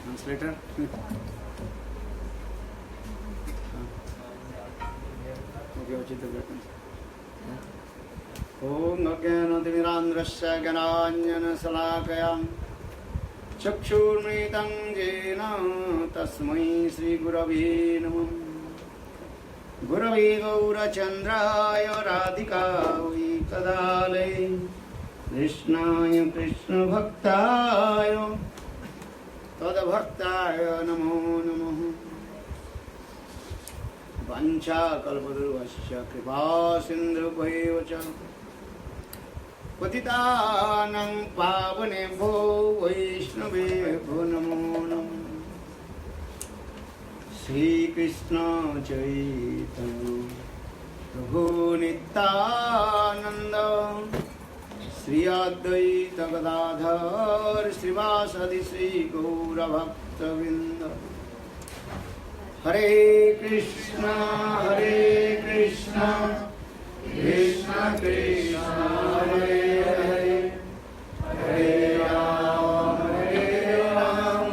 Translator. Om Gyanatimirandhrasya Gyananjana-Salakaya Chakshurmritam Jena Tasmai Shri Gurave Namah. Gurave Gaurachandraya Radhikavai Kadalai Krishnaya Krishna Bhaktaya Tadabhaktaya Namo Namaha. Vancha kalpadurvasya kripa sindhubhaiva cha patitanang pavanebho vaishnavebho namo namo. Shri Krishna Chaitanya Prabhu Nityananda Shri Advaita Gadadhar Srivasadi Shri Gaura Bhaktavinda. Hare Krishna, Krishna Krishna, Hare Hare, Hare Rama, Rama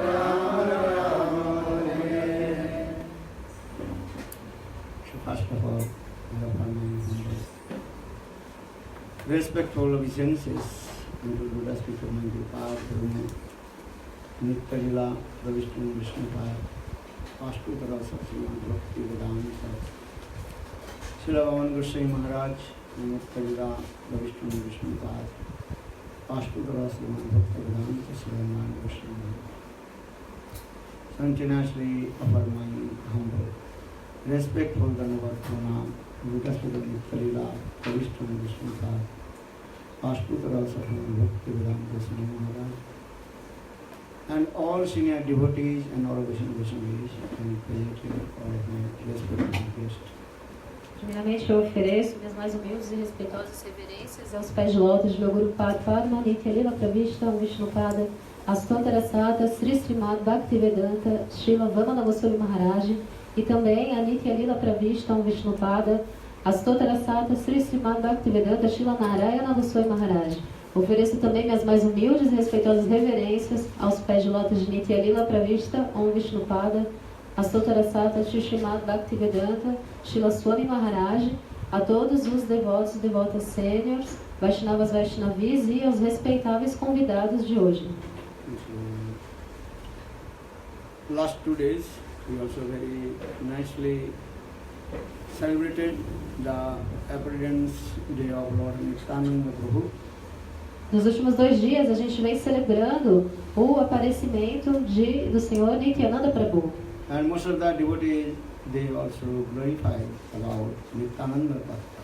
Rama, Hare Hare. So first of all, respectful obeisances unto Buddha's people, my Gopal, Nitya Lila, Vishnu Vishnupada, Ashtutra Sasima, Bhakti Vedanta, Srila Bhavan Goswami Maharaj, Nitya Lila, Vishnu Vishnupada, Ashtutra Sasima, Bhakti Vedanta, Srila Bhavan Goswami Maharaj. Continuously offer my humble, respectful Dhanavad Pranam, Buddha's people, Nitya Lila, Vishnu Vishnupada, Ashtutra Sasima, Bhakti Vedanta, Srila Maharaj, and all senior devotees and all Vaishnava Vaishnavis and present all of my respected guests. Primeiramente eu ofereço minhas mais humildes e respeitosas reverências aos pés de lótus de meu Guru Padma, Nitya Lila Pravishta, Vishnupada, Astottara Sata, Sri Srimad Bhaktivedanta, Srila Vamana Goswami Maharaj, e também a Nitya Lila Pravishta, Vishnupada, Astottara Sata, Sri Srimad Bhaktivedanta, Srila Narayana Goswami Maharaj. Ofereço também minhas mais humildes e respeitosas reverências aos pés de lótus de Nitya Lila Pravishta, Om Vishnupada, Astottara Sata, Sri Srimad Bhaktivedanta, Srila Swami Maharaj, a todos os devotos e devotas sêniores, Vaishnavas Vaishnavis e aos respeitáveis convidados de hoje. Last 2 days, we also very nicely celebrated the appearance day of Lord Nityananda Prabhu. Nos últimos 2 dias, a gente vem celebrando o aparecimento do Senhor Nityananda Prabhu. And most of the devotees, they also glorify about Nityananda Tattva.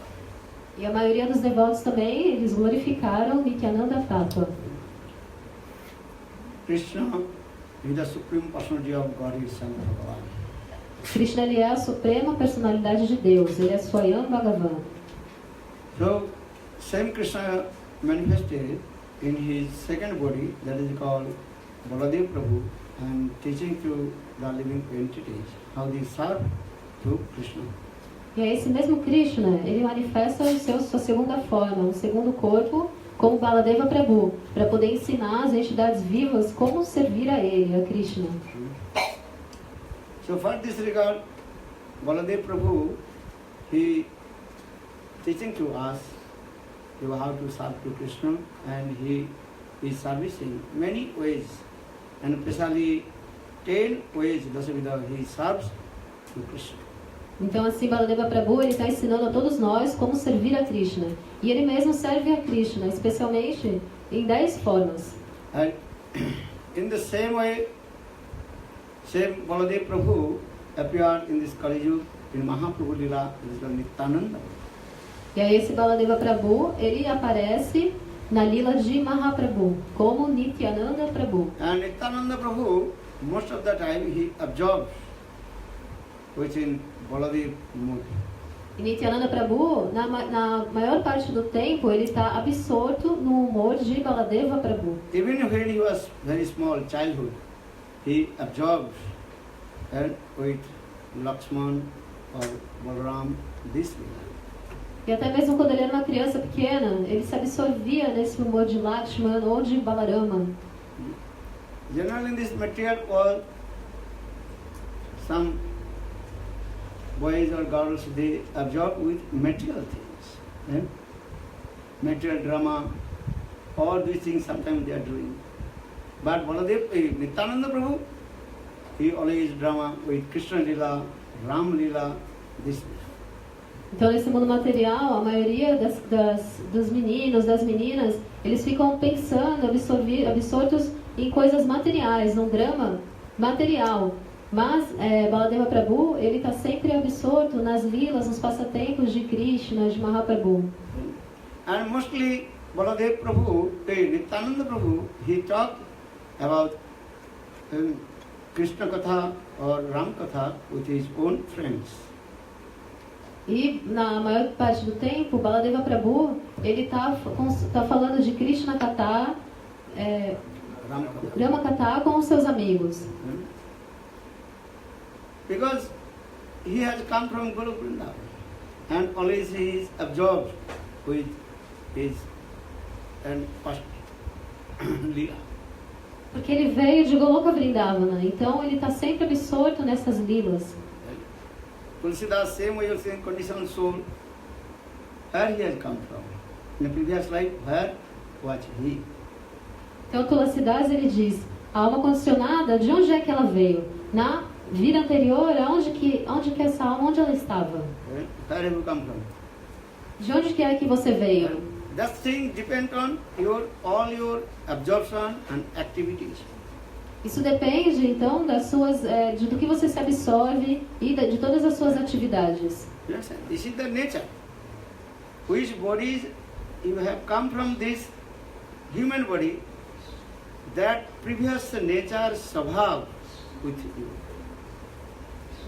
E a maioria dos devotos também, eles glorificaram Nityananda Tattva. Krishna is the supreme personality of God, is Swayam Bhagavan. Krishna, ele é a suprema personalidade de Deus, ele é Swayam Bhagavan. So, same Krishna manifested in his second body, that is called Baladev Prabhu, and teaching to the living entities how they serve to Krishna. E é esse mesmo Krishna, ele manifesta sua segunda forma, um segundo corpo, como Baladeva Prabhu, para poder ensinar as entidades vivas como servir a ele, a Krishna. So for this regard, Baladev Prabhu, he teaching to us how to serve to Krishna, and he is servicing many ways, and especially 10 ways Dasavidha he serves to Krishna. Então assim, Baladeva Prabhu, ele está ensinando a todos nós como servir a Krishna. E ele mesmo serve a Krishna, especialmente em 10 formas. And in the same way, same Baladev Prabhu appeared in this Kali Yuga in Mahaprabhu Lila, this is Nityananda. E aí esse Baladeva Prabhu, ele aparece na lila de Mahaprabhu, como Nityananda Prabhu. And Nityananda Prabhu, most of the time he absorbs within Baladev Murti. E Nityananda Prabhu, na maior parte do tempo, ele está absorto no humor de Baladeva Prabhu. Even when he was very small, childhood, he absorbs and with Lakshman or Balaram this lila. E até mesmo quando ele era uma criança pequena, ele se absorvia nesse humor de Lakshman ou de Balarama. Generally in this material world, some boys or girls, they absorb with material things. Eh? Material drama, all these things sometimes they are doing. But Baladev, Nityananda Prabhu, he always drama with Krishna Lila, Ram Lila, this. Então, nesse mundo material, a maioria dos meninos, das meninas, eles ficam pensando, absortos em coisas materiais, num drama material. Mas Baladeva Prabhu, ele está sempre absorto nas lilas, nos passatempos de Krishna, de Mahaprabhu. And mostly Baladev Prabhu, Nityananda Prabhu, he talked about Krishna Katha or Ram Katha with his own friends. E na maior parte do tempo, Baladeva Prabhu, ele está falando de Krishna Katha, Rama Katha com os seus amigos. Because he has come from Guru Vrindavan and always he is absorbed with his past Leela. Porque ele veio de Goloka Vrindavana, então ele está sempre absorto nessas lilas. Tulsidas, same way, same conditioned soul, where he has come from? In the previous life, where was he? Então Tulsidas, ele diz, a alma condicionada, de onde é que ela veio? Na vida anterior, onde que essa alma, onde ela estava? Where have you come from? De onde que é que você veio? That thing depends on all your absorption and activities. Isso depende, então, do que você se absorve e de todas as suas atividades. Yes, this is the nature. Which bodies you have come from this human body, that previous nature swabhav with you.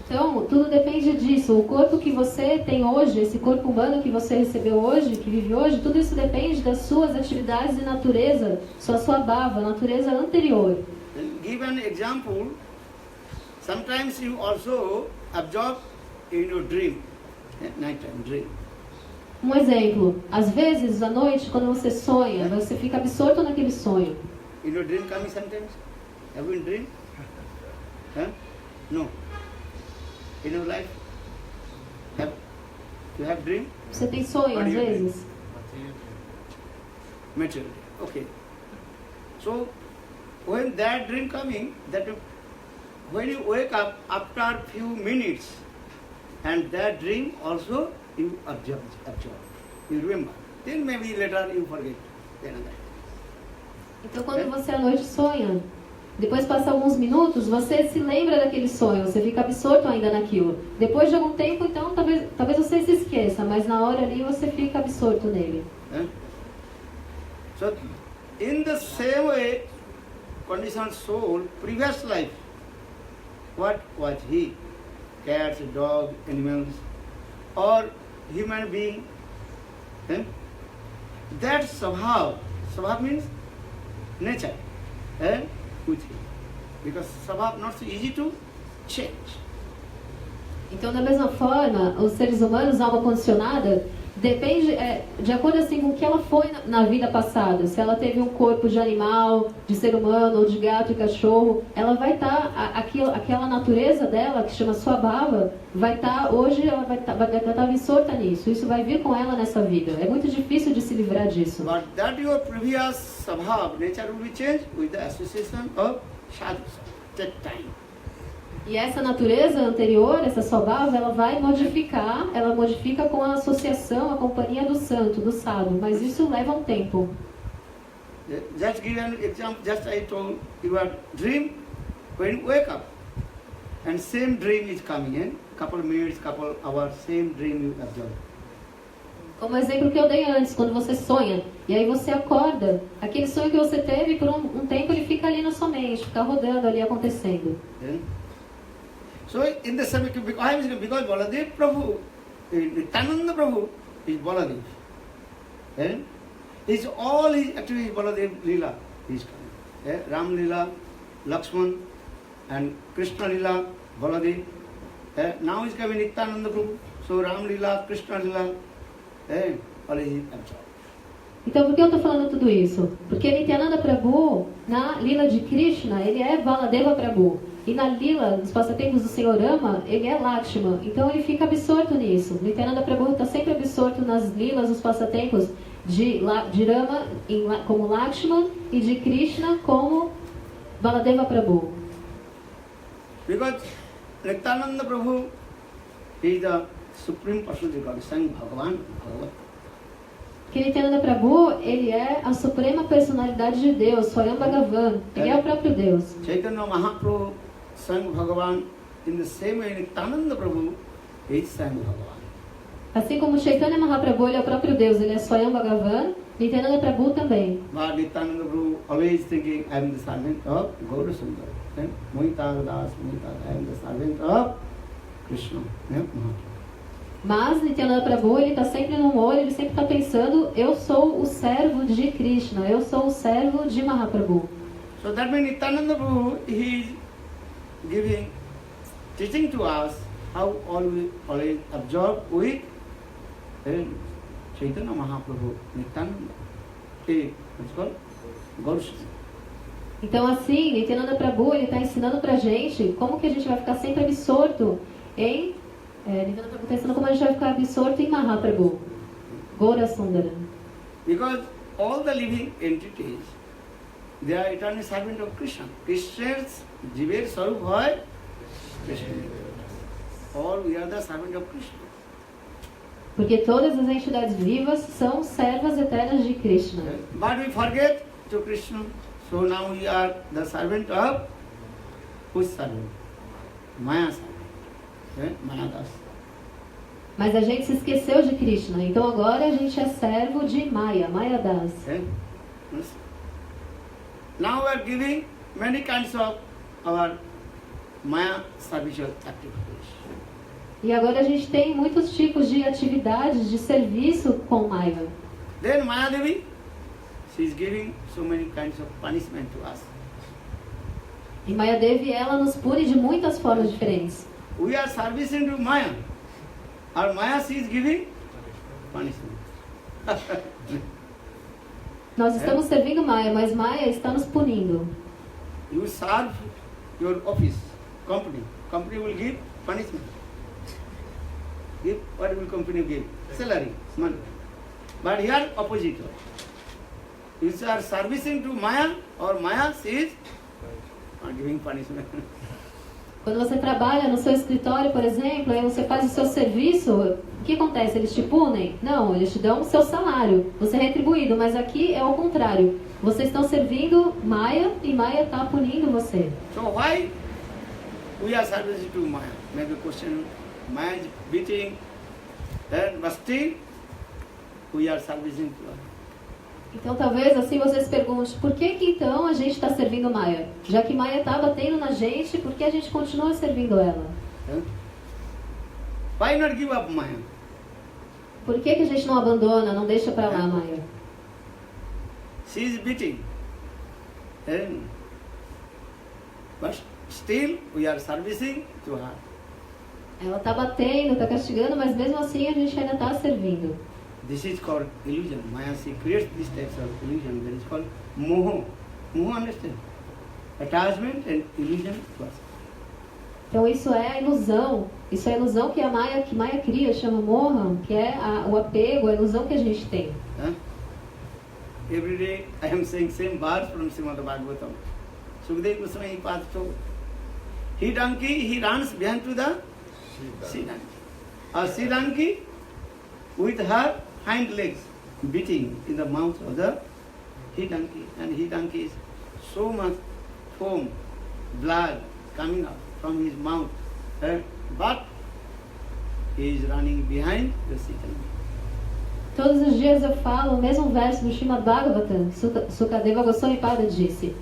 Então, tudo depende disso. O corpo que você tem hoje, esse corpo humano que você recebeu hoje, que vive hoje, tudo isso depende das suas atividades e natureza, sua bhava, natureza anterior. Give an example. Sometimes you also absorb in your dream, nighttime dream. Um exemplo, às vezes à noite, quando você sonha, você fica absorto naquele sonho. In your dream coming sometimes? Have you dream? No. In your life? You have dream? Você tem sonho às vezes? Material. Okay. So, when that dream coming, when you wake up after few minutes, and that dream also you absorb. You remember. Then maybe later you forget. Então quando você à noite sonha, depois passa alguns minutos, você se lembra daquele sonho, você fica absorto ainda naquilo. Depois de algum tempo, então, talvez você se esqueça, mas na hora ali você fica absorto nele. So, in the same way, conditioned soul, previous life, what was he? Cats, dogs, animals, or human being? That Swabhav means nature. With him. Because Swabhav not so easy to change. Então, da mesma forma, os seres humanos, alma condicionada, depende, de acordo assim com o que ela foi na vida passada. Se ela teve um corpo de animal, de ser humano, ou de gato e cachorro, ela vai estar, aquela natureza dela, que chama Swabhava, vai estar, hoje ela vai estar absorta nisso. Isso vai vir com ela nessa vida. É muito difícil de se livrar disso. But that your previous Swabhava, nature will be changed with the association of sadhus. Take time. E essa natureza anterior, essa Swabhava, ela modifica com a associação, a companhia do santo, do sadhu, mas isso leva um tempo. Just give an example, just I told you a dream, when you wake up, and same dream is coming in, couple minutes, couple hours, same dream you absorb. Como exemplo que eu dei antes, quando você sonha, e aí você acorda, aquele sonho que você teve, por um tempo ele fica ali na sua mente, fica rodando ali, acontecendo. So in the same, because Baladev Prabhu, Nityananda Prabhu is Baladev. It's all actually Baladev Leela is coming. Ram Leela, Lakshman, and Krishna Leela, Baladev. Now is coming Nityananda Prabhu. So Ram Leela, Krishna Leela, all is absorbed. Então, por que eu estou falando tudo isso? Porque Nityananda Prabhu, na Lila de Krishna, ele é Baladeva Prabhu. E na Lila, nos passatempos do Senhor Rama, ele é Lakshman. Então, ele fica absorto nisso. Nityananda Prabhu está sempre absorto nas Lilas, nos passatempos de Rama como Lakshman e de Krishna como Baladeva Prabhu. Because Nityananda Prabhu is the supreme personality God, Sang Bhagavan, Bhagavat. Que Nityananda Prabhu, ele é a suprema personalidade de Deus, Swayam Bhagavan. Ele é o próprio Deus. Chaitanya Mahaprabhu, Sang Bhagavan, in the same way Nityananda Prabhu is Sang Bhagavan. Assim como Chaitanya Mahaprabhu, ele é o próprio Deus, ele é Swayam Bhagavan, Nityananda Prabhu também. But Nityananda Prabhu always thinking, I am the servant of Gaura Sundar. Mohita Das, I am the servant of Krishna. Mahaprabhu. Mas Nityananda Prabhu, ele está sempre no humor, ele sempre está pensando, eu sou o servo de Krishna, eu sou o servo de Mahaprabhu. So that means Nityananda Prabhu, he is giving, teaching to us how always absorb with Chaitanya Mahaprabhu, Nityananda. It's called Gaura Sundar. Então assim, Nityananda Prabhu, ele está ensinando pra gente como que a gente vai ficar sempre absorto em... Nityananda Prabhu está ensinando como a gente vai ficar absorto em Mahaprabhu, Gaura Sundara. Because all the living entities, they are eternal servant of Krishna. Krishna's Jiver Sarup hoy Krishna. All we are the servant of Krishna. Porque todas as entidades vivas são servas eternas de Krishna. But we forget to Krishna. So now we are the servant of whose servant? Maya servant. Maya Das. Mas a gente se esqueceu de Krishna. Então agora a gente é servo de Maya, Maya Das. Now we are giving many kinds of our Maya service activities. E agora a gente tem muitos tipos de atividades de serviço com Maya. Then Maya Devi, she is giving so many kinds of punishment to us. E Maya Devi, ela nos pune de muitas formas diferentes. We are servicing to Maya. Or Maya, she is giving punishment. Nós estamos servindo Maya, mas Maya está nos punindo. You serve your office, company. Company will give punishment. Give, what will company give? Salary, money. But here opposite. You are servicing to Maya, or Maya, she is giving punishment. Quando você trabalha no seu escritório, por exemplo, aí você faz o seu serviço, o que acontece? Eles te punem? Não, eles te dão o seu salário. Você é retribuído, mas aqui é o contrário. Vocês estão servindo Maya e Maya está punindo você. So why we are servicing to Maya? Maybe question, Maya is beating, but still we are servicing to her. Então talvez assim você se pergunte, por que então a gente está servindo Maya? Já que Maya está batendo na gente, por que a gente continua servindo ela? Why not give up Maya? Por que a gente não abandona, não deixa para lá Maya? She is beating. But still we are servicing to her. Ela está batendo, está castigando, mas mesmo assim a gente ainda está servindo. This is called illusion. Maya, she creates this type of illusion that is called moho. Moho, understand? Attachment and illusion to us. Então isso é a ilusão. Isso é a ilusão que Maya cria, chama Mohan, que é o apego, a ilusão que a gente tem. Every day I am saying same verse from Srimad Bhagavatam. Sukadeva Goswami Pad told, he donkey, he runs behind to the sea donkey. A sea donkey with her hind legs beating in the mouth of the he donkey. And he donkey is so much foam, blood coming out from his mouth. But he is running behind the sea donkey. Todos os dias eu falo o mesmo verso do Srimad Bhagavatam. Sukadeva Goswami Pada disse: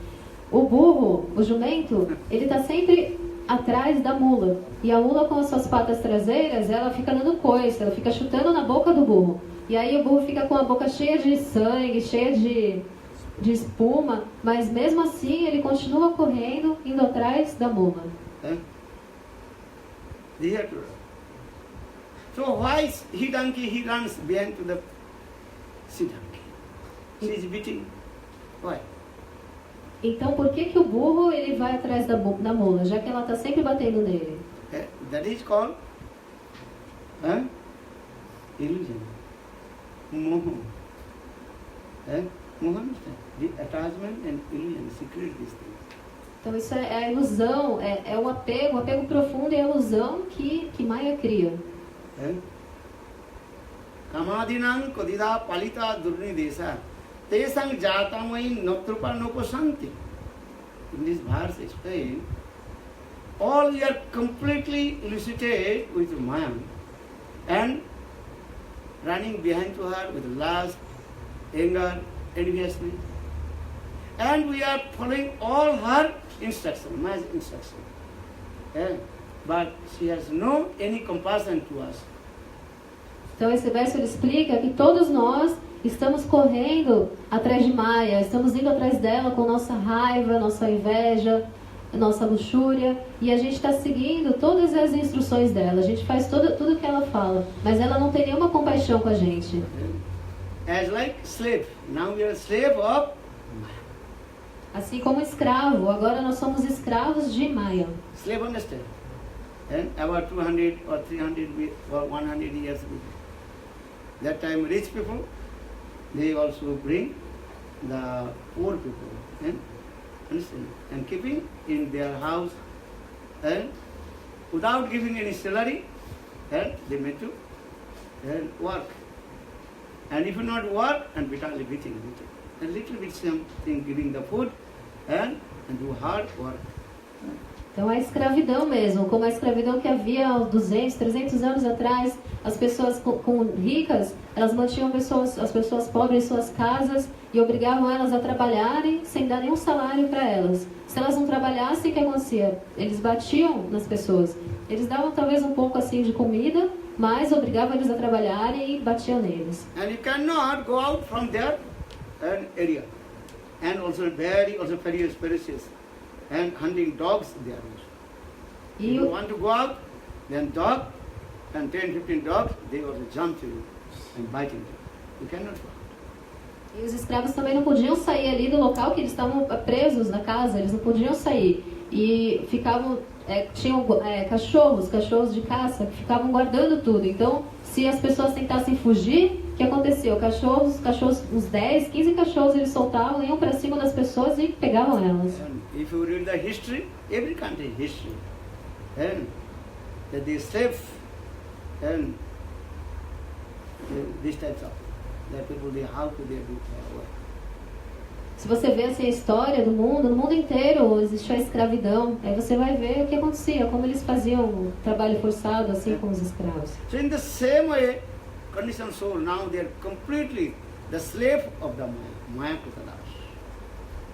o burro, o jumento, ele está sempre atrás da mula. E a mula com as suas patas traseiras, ela fica dando coice, ela fica chutando na boca do burro. E aí o burro fica com a boca cheia de sangue, cheia de espuma, mas mesmo assim ele continua correndo, indo atrás da mula. So why he donkey, he runs behind to the sea donkey? She is beating. Why? Então por que que o burro ele vai atrás da mula, já que ela está sempre batendo nele? That is called illusion. Moha. Moha understand? The attachment and illusion, secret these things. Então isso é a ilusão, é o apego profundo e a ilusão que Maya cria. Kamadinang kodida palita durnidesa tesang jatamai natrupa nopasanti. In this verse explained, all you are completely elicited with Maya and running behind to her with lust, anger, enviousness. And we are following all her instruction, Maya's instruction. But she has no any compassion to us. Então esse verso ele explica que todos nós estamos correndo atrás de Maya, estamos indo atrás dela com nossa raiva, nossa inveja, nossa luxúria, e a gente está seguindo todas as instruções dela, a gente faz tudo que ela fala, mas ela não tem nenhuma compaixão com a gente. As like slave, now we are slave of Maya. Assim como escravo, agora nós somos escravos de Maya. Slave understand? And about 200 or 300 or 100 years ago, that time rich people, they also bring the poor people, understand? And keeping in their house, and without giving any salary, and they made to work. And if you not work, and bitterly beating, a little bit something giving the food, and do hard work. Então é a escravidão mesmo, como a escravidão que havia há 200, 300 anos atrás, as pessoas ricas, elas mantinham as pessoas pobres em suas casas e obrigavam elas a trabalharem sem dar nenhum salário para elas. Se elas não trabalhassem, o que acontecia? Eles batiam nas pessoas. Eles davam talvez um pouco assim de comida, mas obrigavam eles a trabalharem e batiam neles. And you cannot go out from their area. And also very ferocious. And hunting dogs there also. If you want to go out, then dog, and 10, 15 dogs, they also jump to you and biting you. You cannot go out. E os escravos também não podiam sair ali do local que eles estavam presos na casa, eles não podiam sair. E ficavam, tinham cachorros de caça, que ficavam guardando tudo. Então, se as pessoas tentassem fugir, o que aconteceu? Cachorros, uns 10, 15 cachorros eles soltavam, iam para cima das pessoas e pegavam elas. And if you read the history, every country history, and that they slave, and these types of that people they how to they do their work. Se você vê assim, a história do mundo, no mundo inteiro existiu a escravidão. Aí você vai ver o que acontecia, como eles faziam o trabalho forçado assim com os escravos. So in the same way, conditioned soul now they are completely the slave of the Maya Kutalash.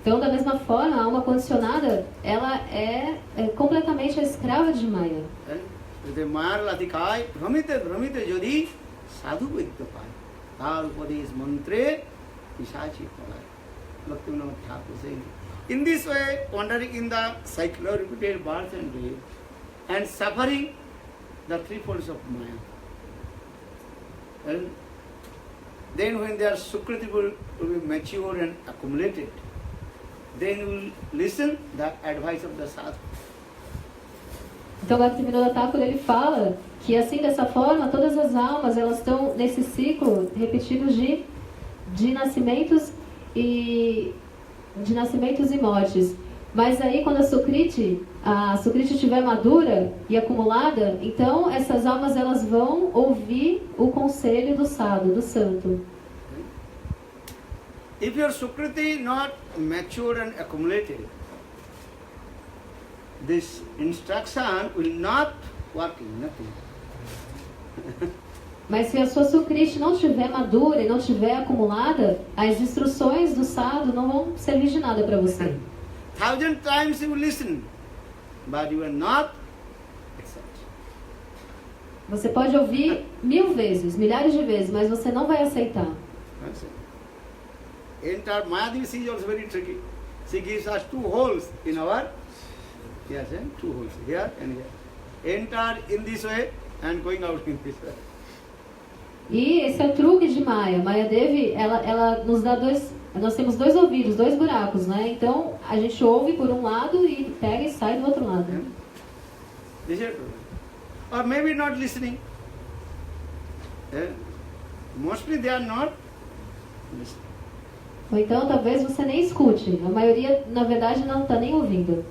Então, da mesma forma, a alma condicionada, ela é completamente a escrava de Maya. The Maya Latikai, Brahmite Jodi, Sadhu Vidyapai, Tal Upadis Mantre, Pisachi Palai. Bhaktivinoda Thakur saying. In this way, wandering in the cycle of repeated birth and death, and suffering the three folds of Maya. And then when their Sukriti will be mature and accumulated, then you will listen the advice of the sadhu. Então, Bhaktivinoda Thakur ele fala que assim, dessa forma, todas as almas elas estão nesse ciclo repetido de nascimentos e mortes. Mas aí, quando a Sukriti estiver madura e acumulada, então essas almas elas vão ouvir o conselho do sadhu, do santo. If your Sukriti not matured and accumulated, this instruction will not work in nothing. Mas se a sua Sukriti não estiver madura e não estiver acumulada, as instruções do sadhu não vão servir de nada para você. 1,000 times you will listen, but you will not accept. Você pode ouvir 1000 vezes, milhares de vezes, mas você não vai aceitar. Enter Mayadvi is also very tricky. She gives us 2 holes in our, yes, 2 holes here and here. Enter in this way and going out in this way. E esse é o truque de Maya. Maya Devi, ela nos dá nós temos dois ouvidos, dois buracos, né? Então a gente ouve por um lado e pega e sai do outro lado. This is true. Or maybe not listening. Mostly they are not listening. Ou então talvez você nem escute. A maioria, na verdade, não está nem ouvindo.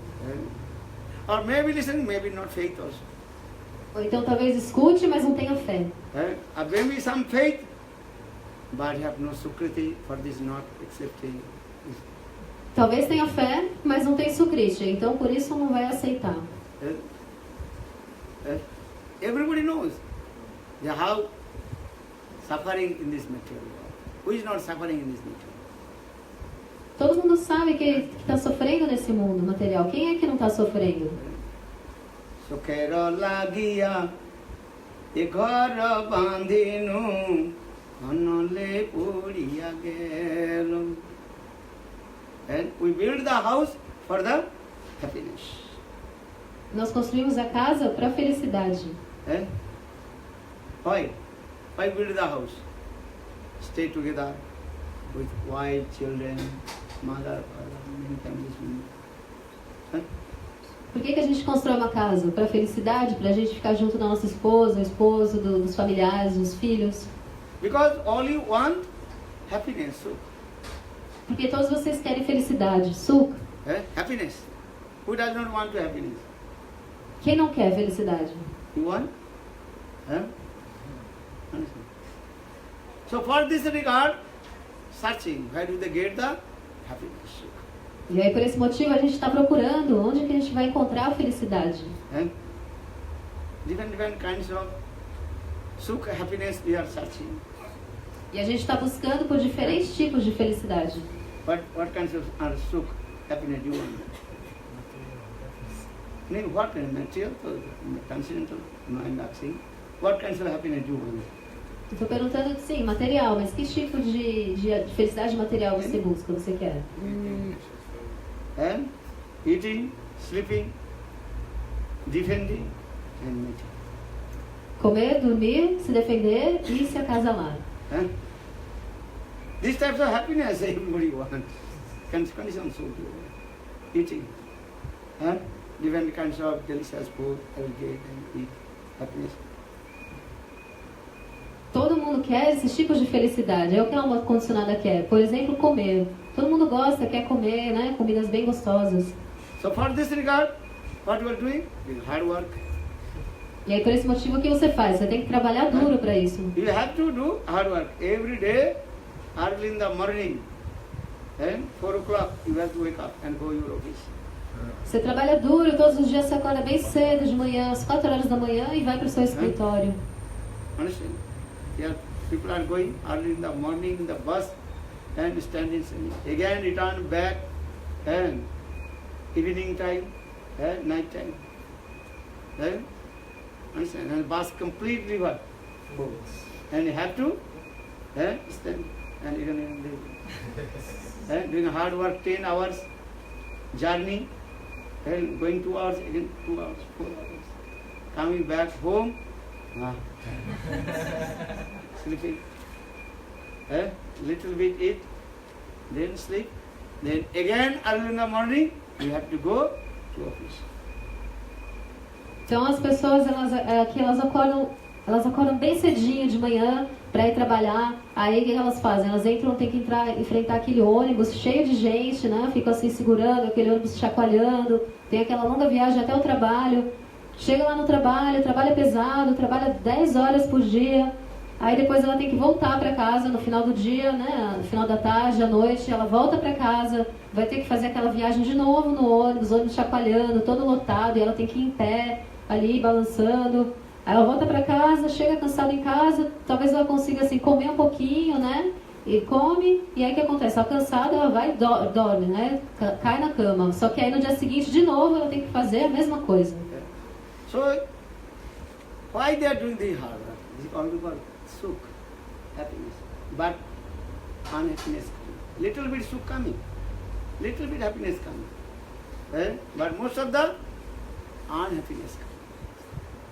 Or maybe listening, maybe not faith also. Ou então talvez escute, mas não tenha fé. Or maybe some faith, but have no sukriti for this not accepting. Talvez tenha fé, mas não tem sukriti. Então por isso não vai aceitar. Everybody knows how suffering in this material world. Who is not suffering in this material? Todo mundo sabe que está sofrendo nesse mundo material. Quem é que não está sofrendo? Sukhera lagia e ghar bandhinu anole puriya gelo. And we build the house for the happiness. Nós construímos a casa para a felicidade. Why? Why build the house? Stay together with wife, children, mother, father, many families. Por que a gente constrói uma casa? Para a felicidade? Para a gente ficar junto da nossa esposa, o esposo, dos familiares, dos filhos? Because all you want happiness, sukh. Porque todos vocês querem felicidade, sukh. Happiness. Who does not want to happiness? Quem não quer felicidade? You want? So for this regard, searching, where do they get the happiness? E aí por esse motivo a gente está procurando onde que a gente vai encontrar a felicidade. Different kinds of sukh, happiness we are searching. E a gente está buscando por diferentes tipos de felicidade. What kinds of sukh, happiness you want? What kind of material, transcendental? No, I'm not saying. What kinds of happiness you want? Estou perguntando, sim, material, mas que tipo de felicidade material você busca, você quer? And eating, sleeping, defending, and mating. Comer, dormir, se defender e se acasalar. These types of happiness everybody wants. Conditions so eating. Different kinds of delicious food I will get and eat. Happiness. Todo mundo quer esses tipos de felicidade. É o que a alma condicionada quer. Por exemplo, comer. Todo mundo gosta, quer comer, né? Comidas bem gostosas. So for this regard, what you are doing? Hard work. E aí por esse motivo o que você faz? Você tem que trabalhar duro para isso. You have to do hard work every day, early in the morning. 4 o'clock you have to wake up and go your office. Você trabalha duro, todos os dias você acorda bem cedo de manhã, às 4 horas da manhã e vai para o seu escritório. Understand? Yeah, people are going early in the morning in the bus and standing, again return back and evening time, night time. Understand? And bus completely what? Full. And you have to stand and even doing hard work 10 hours journey and going 2 hours, again 2 hours, 4 hours. Coming back home, sleeping, little bit eat, then sleep, then again early in the morning you have to go to office. Então as pessoas elas acordam bem cedinho de manhã para ir trabalhar. Aí o que elas fazem? Elas entram, tem que enfrentar aquele ônibus cheio de gente, né? Ficam assim segurando aquele ônibus chacoalhando. Tem aquela longa viagem até o trabalho. Chega lá no trabalho, trabalha pesado, trabalha 10 horas por dia. Aí depois ela tem que voltar para casa no final do dia, né? No final da tarde, à noite, ela volta para casa, vai ter que fazer aquela viagem de novo no ônibus chacoalhando, todo lotado, e ela tem que ir em pé, ali, balançando. Aí ela volta para casa, chega cansada em casa, talvez ela consiga assim, comer um pouquinho, né? E come, e aí o que acontece? Ela cansada, ela vai e dorme, né? Cai na cama. Só que aí no dia seguinte, de novo, ela tem que fazer a mesma coisa. So, why they are doing the hard work? This is all about sukh, happiness. But unhappiness coming. Little bit sukh coming. Little bit happiness coming. But most of the unhappiness coming.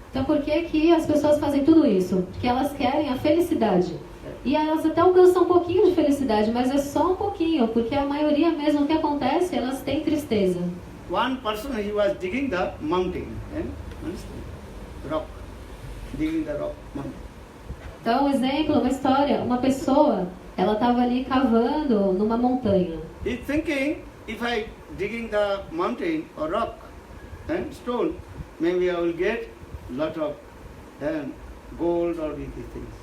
Então por que que as pessoas fazem tudo isso? Porque elas querem a felicidade. E elas até alcançam um pouquinho de felicidade, mas é só um pouquinho, porque a maioria mesmo que acontece, elas têm tristeza. One person, he was digging the mountain, understand? Rock, digging the rock mountain. Então, um exemplo, uma história, uma pessoa, ela estava ali cavando numa montanha. He's thinking, if I digging the mountain or rock and stone, maybe I will get lot of gold or these things.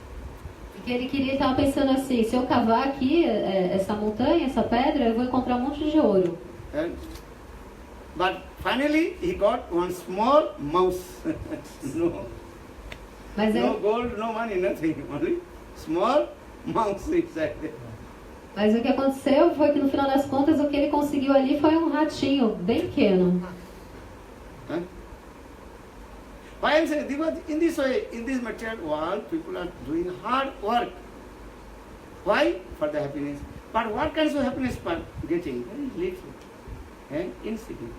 Porque ele estava pensando assim, se eu cavar aqui essa montanha, essa pedra, eu vou encontrar um monte de ouro. But finally he got one small mouse. Mas No gold, no money, nothing. Only small mouse inside there. Mas o que aconteceu foi que no final das contas o que ele conseguiu ali foi um ratinho bem pequeno. Why I'm saying, because in this way, in this material world, people are doing hard work. Why? For the happiness. But what kinds of happiness are getting? Very little and insignificant.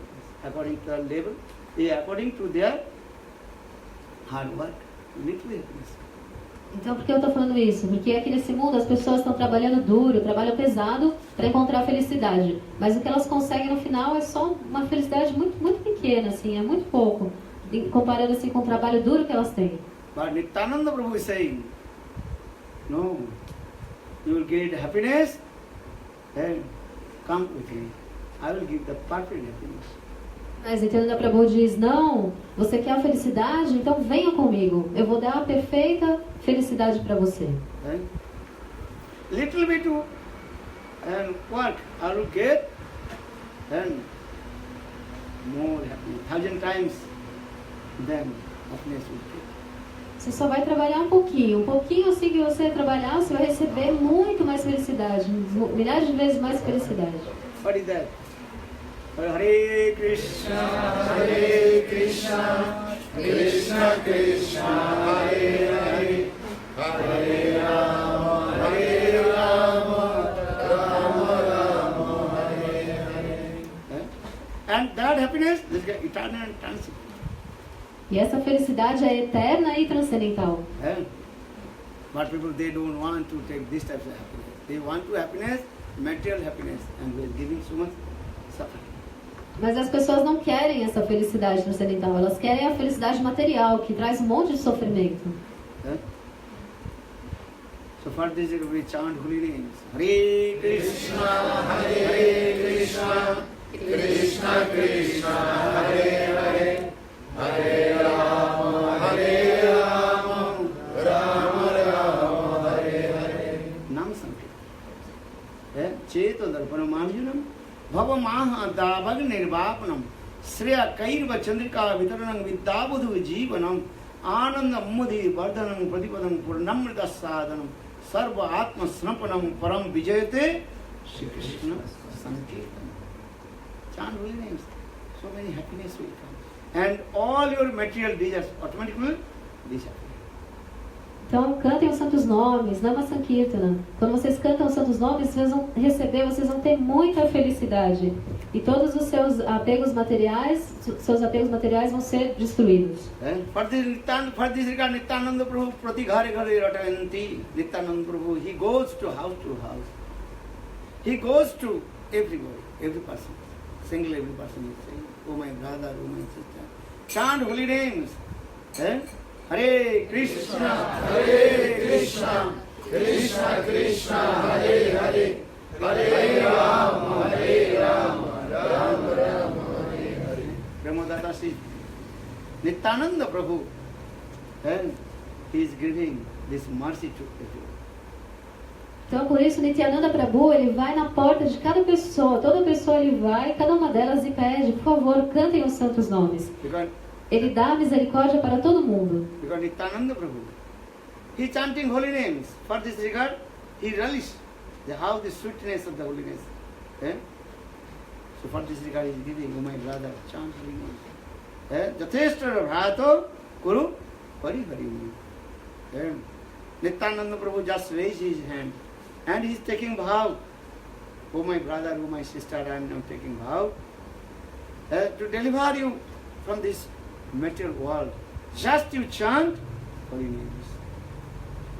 According to their level, according to their hard work, little happiness. Então por que eu estou falando isso? Porque aqui nesse mundo as pessoas estão trabalhando duro, trabalham pesado para encontrar felicidade. Mas o que elas conseguem no final é só uma felicidade muito, muito pequena, assim, é muito pouco. Comparando assim com o trabalho duro que elas têm. But Nityananda Prabhu is saying, no, you will get happiness, then come with me. I will give the perfect happiness. Mas Nityananda Prabhu diz, não, você quer a felicidade? Então venha comigo. Eu vou dar a perfeita felicidade para você. Little bit and work, I will get and more happiness, 1,000 times. Then happiness will get. Você só vai trabalhar um pouquinho assim que você trabalhar, você vai receber muito mais felicidade, milhares de vezes mais felicidade. What is that? Hare Krishna, Krishna Krishna, Hare Hare, Hare Rama, Rama Rama, Hare Hare. And that happiness is eternal and transcendental. E essa felicidade é eterna e transcendental. But people, they don't want to take this type of happiness. They want to happiness, material happiness, and we are giving so much suffering. Mas as pessoas não querem essa felicidade transcendental, elas querem a felicidade material, que traz um monte de sofrimento. So for this we chant holy names. Hare Krishna, Hare Krishna, Krishna Krishna, Hare Hare, Hare Rama, Rama Rama, Hare Hare. Nam Sankirtan. Cheto Darpanam Arjunam, Bhava Maha Davag Nirvapanam, Sriya Kairva Chandrika Vitaranam Viddabudhu Jivanam, Ananda Mudi Vardhanam Pradipadam Purnamrita Sadhanam, Sarva Atma Snapanam Param Vijayate, Shri Krishna Sankirtan. Chant holy names. So many happiness will come. And all your material desires automatically disappear. Então, cantem os santos nomes, Nama Sankirtana. Quando vocês cantam os santos nomes, vocês vão receber, vocês vão ter muita felicidade. E todos os seus apegos materiais vão ser destruídos. For this regard, Nityananda Prabhu prati ghare ghare ratayanti. Nityananda Prabhu, he goes to house. He goes to everybody, every person. Single every person is saying, oh my brother, oh my sister. Chant holy names. Hare Krishna, Krishna Krishna, Hare Hare, Hare Rama, Rama Rama, Hare Hare. Brahmadatta says, Nityananda Prabhu, and he is giving this mercy to everyone. Então, por isso, Nityananda Prabhu, ele vai na porta de cada pessoa, toda pessoa ele vai, cada uma delas e pede, por favor, cantem os santos nomes. Ele dá misericórdia para todo mundo. Because Nityananda Prabhu, he is chanting holy names. For this regard, he relishes how the sweetness of the holiness. So for this regard, he is giving, oh my brother, chant holy names. Jatheshtra bhrato kuru hari hari. Nityananda Prabhu just raised his hand and he is taking vow. Oh my brother, oh my sister, I am now taking vow to deliver you from this material world just you chant holy names.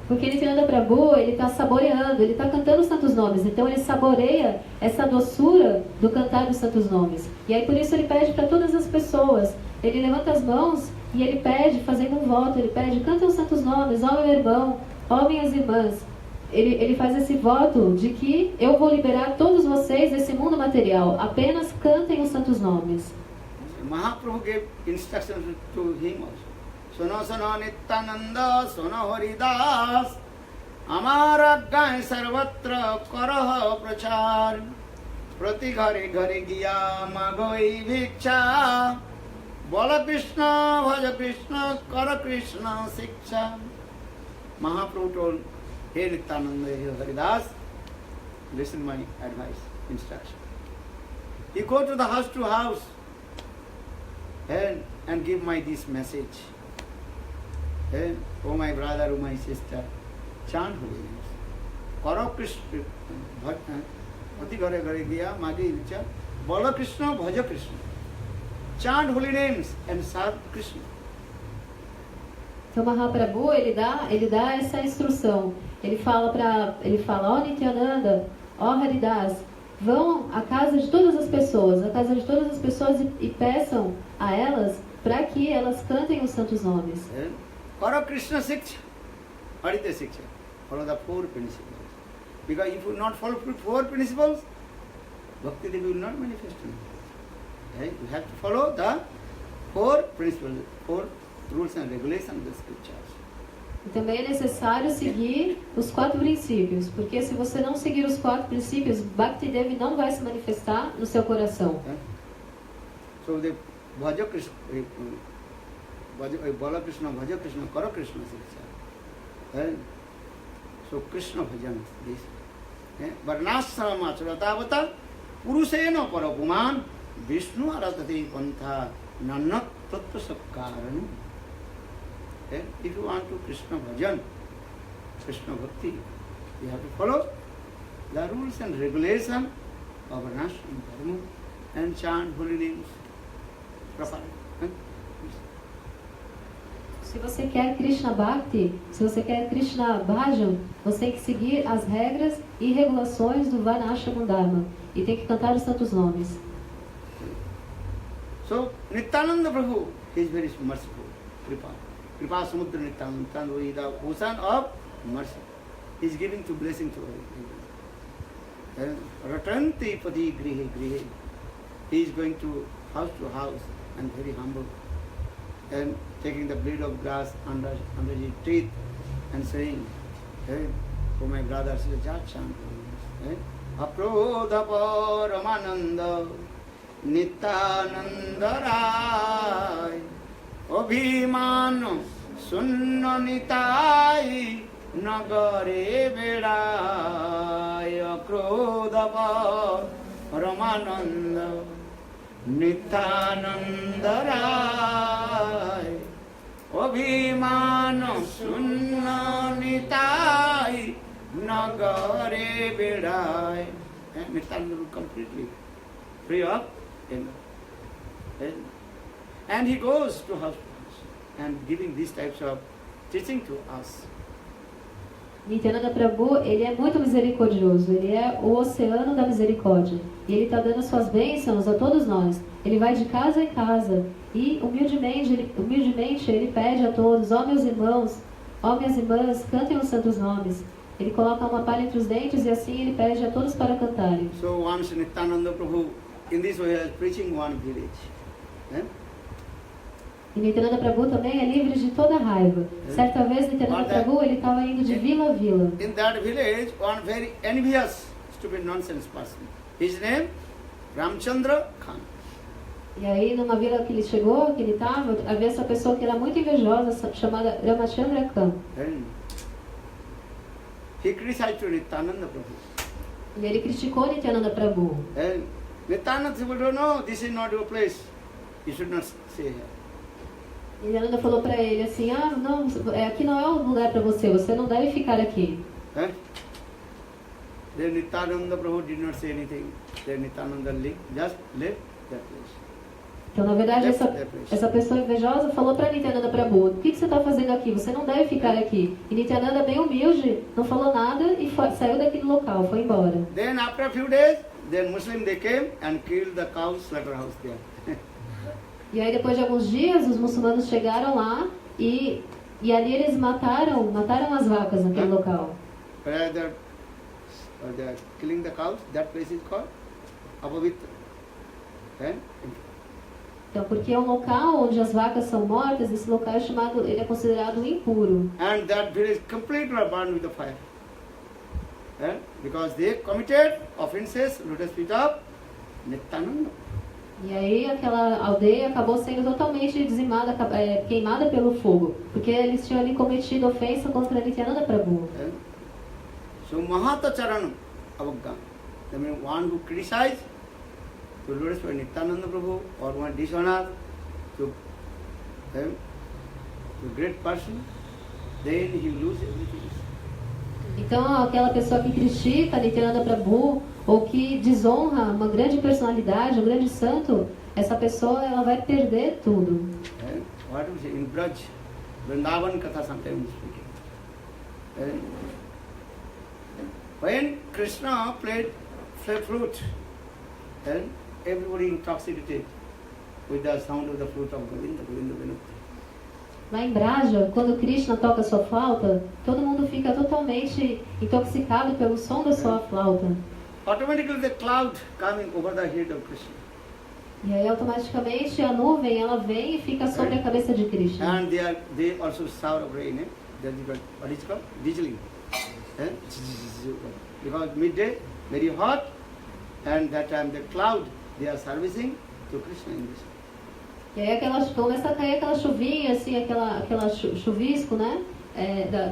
Porque Nityananda Prabhu, ele está saboreando, ele está cantando os santos nomes. Então ele saboreia essa doçura do cantar dos santos nomes. E aí por isso ele pede para todas as pessoas. Ele levanta as mãos e ele pede, fazendo um voto, ele pede, cantem os santos nomes, ó meu irmão, ó minhas irmãs. Ele faz esse voto de que eu vou liberar todos vocês desse mundo material. Apenas cantem os santos nomes. Mahaprabhu gave instructions to him also. Sono sono Nityananda, sono Haridas, Amara Gai Sarvatra Karaha Prachar, Prati Ghare Ghare Giya Magoi Bhiksha, Bola Krishna, Bhaja Krishna, Kara Krishna Siksha. Mahaprabhu told, hey Nityananda, hey Haridas, listen my advice, instruction. You go to the house to house and give my this message. Oh my brother, oh my sister, chant holy names. Karo Krishna, Ati Ghare Ghare Giya, Magi Vicha, Bola Krishna, Bhaja Krishna. Chant holy names and serve Krishna. Então Mahaprabhu, ele dá essa instrução. Ele fala, ó Nityananda, ó Haridas, vão à casa de todas as pessoas, e peçam a elas para que elas cantem os santos nomes. Kara Krishna Siksha, Harita Siksha. Follow the 4 principles. Because if you not follow 4 principles, Bhakti Devi will not manifest in you. You have to follow the 4 principles, 4 rules and regulations of the scriptures. E também é necessário seguir os 4 princípios, porque se você não seguir os 4 princípios, Bhakti Devi não vai se manifestar no seu coração. So the Bhaja Krishna, Bala Krishna, Bhaja Krishna, Kara Krishna Siksha. So Krishna Bhajan, this. Varnasrama Acharatavata, Purusena Parapuman, Vishnu Aratate Pantha, Nanak Tattva Sakkaranu. If you want to Krishna Bhajan, Krishna Bhakti, you have to follow the rules and regulations of Varnashram Dharma and chant holy names properly. Se você quer Krishna Bhakti, se você quer Krishna Bhajan, você tem que seguir as regras e regulações do Varnashram Dharma e tem que cantar os santos nomes. So, Nityananda Prabhu, he is very merciful, Kripa. Kripa Samudra Nityananda is the ocean of mercy. He is giving to blessing to everyone. Ratanti Pati Grihe Grihe. He is going to house and very humble. And taking the blade of grass under his teeth and saying, oh my brothers, just chant. Aprodhapa Ramananda Nityananda Rai Abhimano Sunna Nitai Nagare Vedai Aprodhapa Ramananda Nityananda Rai Abhimano Sunna Nitai Nagare Vedai. Nityananda will completely free up and he goes to house and giving these types of teaching to us. Nityananda Prabhu, ele é muito misericordioso, ele é o oceano da misericórdia. E ele está dando suas bênçãos a todos nós. Ele vai de casa em casa e humildemente ele pede a todos, ó meus irmãos, ó minhas irmãs, cantem os santos nomes. Ele coloca uma palha entre os dentes e assim ele pede a todos para cantarem. So once Nityananda Prabhu, in this way, is preaching one village. E Nityananda Prabhu também é livre de toda raiva. Certa vez Nityananda Prabhu ele estava indo de vila a vila. In that village, one very envious, stupid nonsense person. His name, Ramchandra Khan. E aí numa vila que ele chegou, que ele estava, havia essa pessoa que era muito invejosa, chamada Ramachandra Khan. He criticized Nityananda Prabhu. E ele criticou Nityananda Prabhu. Nityananda Prabhu, no, this is not your place. You should not stay here. E Nityananda falou para ele assim, não, aqui não é o lugar para você, você não deve ficar aqui. Then Nityananda Prabhu did not say anything. Then Nityananda just left that place. Então, na verdade, Left that place. essa pessoa invejosa falou para Nityananda Prabhu: o que você está fazendo aqui? Você não deve ficar aqui. E Nityananda, bem humilde, não falou nada e saiu daquele local, foi embora. Then after a few days, then Muslim they came and killed the cows, slaughterhouse there. E aí, depois de alguns dias, os muçulmanos chegaram lá e ali eles mataram as vacas naquele local. Where they're killing the cows, that place is called Apavitra. Então, porque é um local onde as vacas são mortas, esse local é chamado, ele é considerado impuro. And that village completely burned with the fire. Because they committed offenses, lotus feet of Nityananda. E aí aquela aldeia acabou sendo totalmente dizimada, queimada pelo fogo, porque eles tinham ali cometido ofensa contra Nityananda Prabhu. So Mahata Charanam Avagga. I mean, one who criticizes to lotus feet of Nityananda Prabhu, or one dishonor to great person, then he lose everything. Então, aquela pessoa que critica Nityananda Prabhu ou que desonra uma grande personalidade, um grande santo, essa pessoa ela vai perder tudo. What do we say? In Braj, Vrindavan Katha sometimes speaking. When Krishna played flute, everybody intoxicated with the sound of the flute of Govinda, Govinda Vinupti. Lá em Braja, quando Krishna toca sua flauta, todo mundo fica totalmente intoxicado pelo som da sua flauta. Automatically the cloud coming over the head of Krishna. E aí automaticamente a nuvem ela vem e fica sobre a cabeça de Krishna. And they also shower of rain. That is what is called drizzling. Because midday very hot, and that time the cloud they are servicing to Krishna in this. E aí começa a cair aquela chuvinha, assim, aquela chuvisco, né?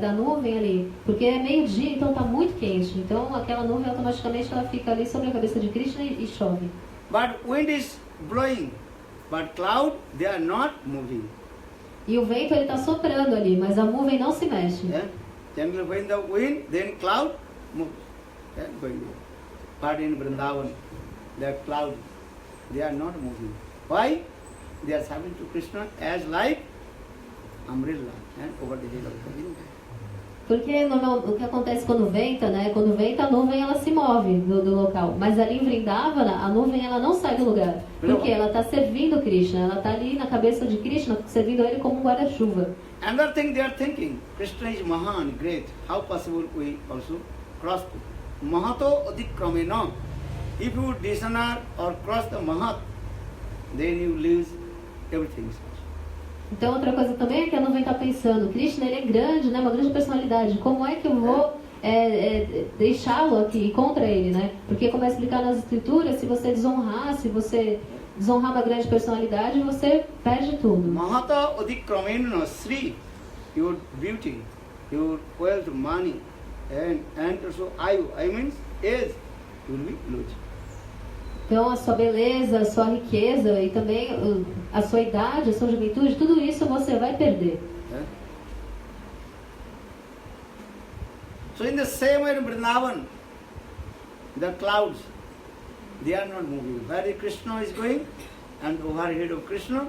Da nuvem ali. Porque é meio-dia, então está muito quente. Então aquela nuvem automaticamente ela fica ali sobre a cabeça de Krishna e chove. But wind is blowing, but cloud they are not moving. E o vento ele está soprando ali, mas a nuvem não se mexe. Generally when the wind, then cloud moves. Going there. But in Vrindavan, the cloud they are not moving. Why? They are serving to Krishna as like umbrella over the head of Govinda. Porque o que acontece quando venta, né? Quando venta a nuvem ela se move do local. Mas ali em Vrindavana, a nuvem ela não sai do lugar. Porque ela está servindo Krishna. Ela está ali na cabeça de Krishna, servindo ele como um guarda-chuva. Another thing they are thinking, Krishna is Mahan, great. How possible we also cross? Mahato adikramena. If you dishonor or cross the Mahat, then you lose everything. Então outra coisa também é que a nuvem está pensando, Krishna ele é grande, né, uma grande personalidade, como é que eu vou deixá-lo aqui contra ele, né? Porque como é explicado nas escrituras, se você desonrar uma grande personalidade, você perde tudo. Mahata adikramena Sri, your beauty, your wealth, money, and also I means age, will be lose. Então a sua beleza, a sua riqueza e também a sua idade, a sua juventude, tudo isso você vai perder. So in the same way in Vrindavan, the clouds, they are not moving. Where Krishna is going, and overhead of Krishna,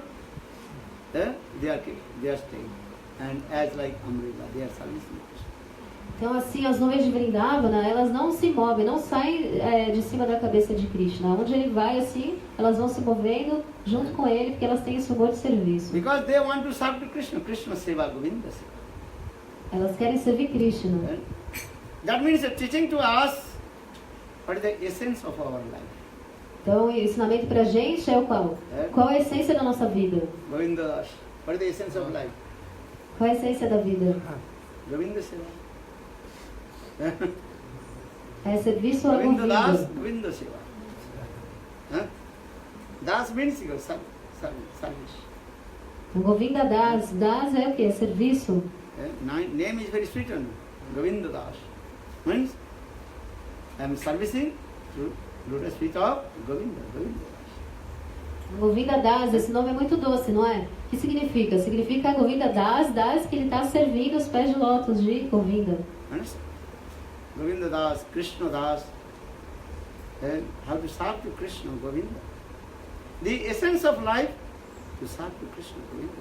they are staying. And as like umbrella, they are servicing Krishna. Então assim, as nuvens de Vrindavana, elas não se movem, não saem de cima da cabeça de Krishna. Onde ele vai, assim, elas vão se movendo junto com ele, porque elas têm esse humor de serviço. Because they want to serve to Krishna. Krishna seva, Govinda seva. Elas querem servir Krishna. That means teaching to us what is the essence of our life. Então, o ensinamento pra gente é o qual? Qual é a essência da nossa vida? Govinda Das. What is the essence of life? Qual é a essência da vida? Govinda seva. É serviço a Govinda Das, Govinda. Govinda seva. Das means service. O Govinda Das. Das é o que? Serviço. Name is very sweet on Govinda Das. Means I am servicing to lotus feet of Govinda. Govinda Das. Govinda Das, esse nome é muito doce, não é? O que significa? Significa Govinda Das, Das que ele está servindo os pés de lótus de Govinda. Understand? Govinda Das, Krishna Das, and how to serve to Krishna, Govinda. The essence of life to serve to Krishna, Govinda.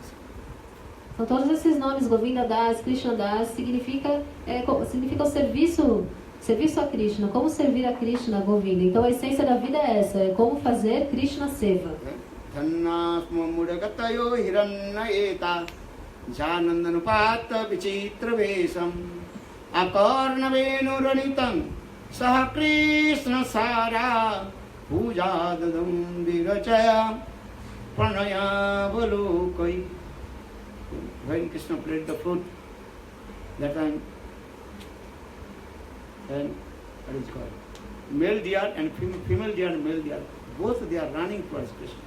Então todos esses nomes, Govinda Das, Krishna Das, significa o serviço a Krishna, como servir a Krishna, Govinda. Então a essência da vida é essa, é como fazer Krishna Seva. Dhannasma mudagatayo hirannayeta janandanupata vichitra vesam akarna venuranitam saha Krishna sara pujadadam virachaya pranaya valukai. When Krishna played the flute, that time, and what is called? Male deer and female deer and male deer, both they are running towards Krishna.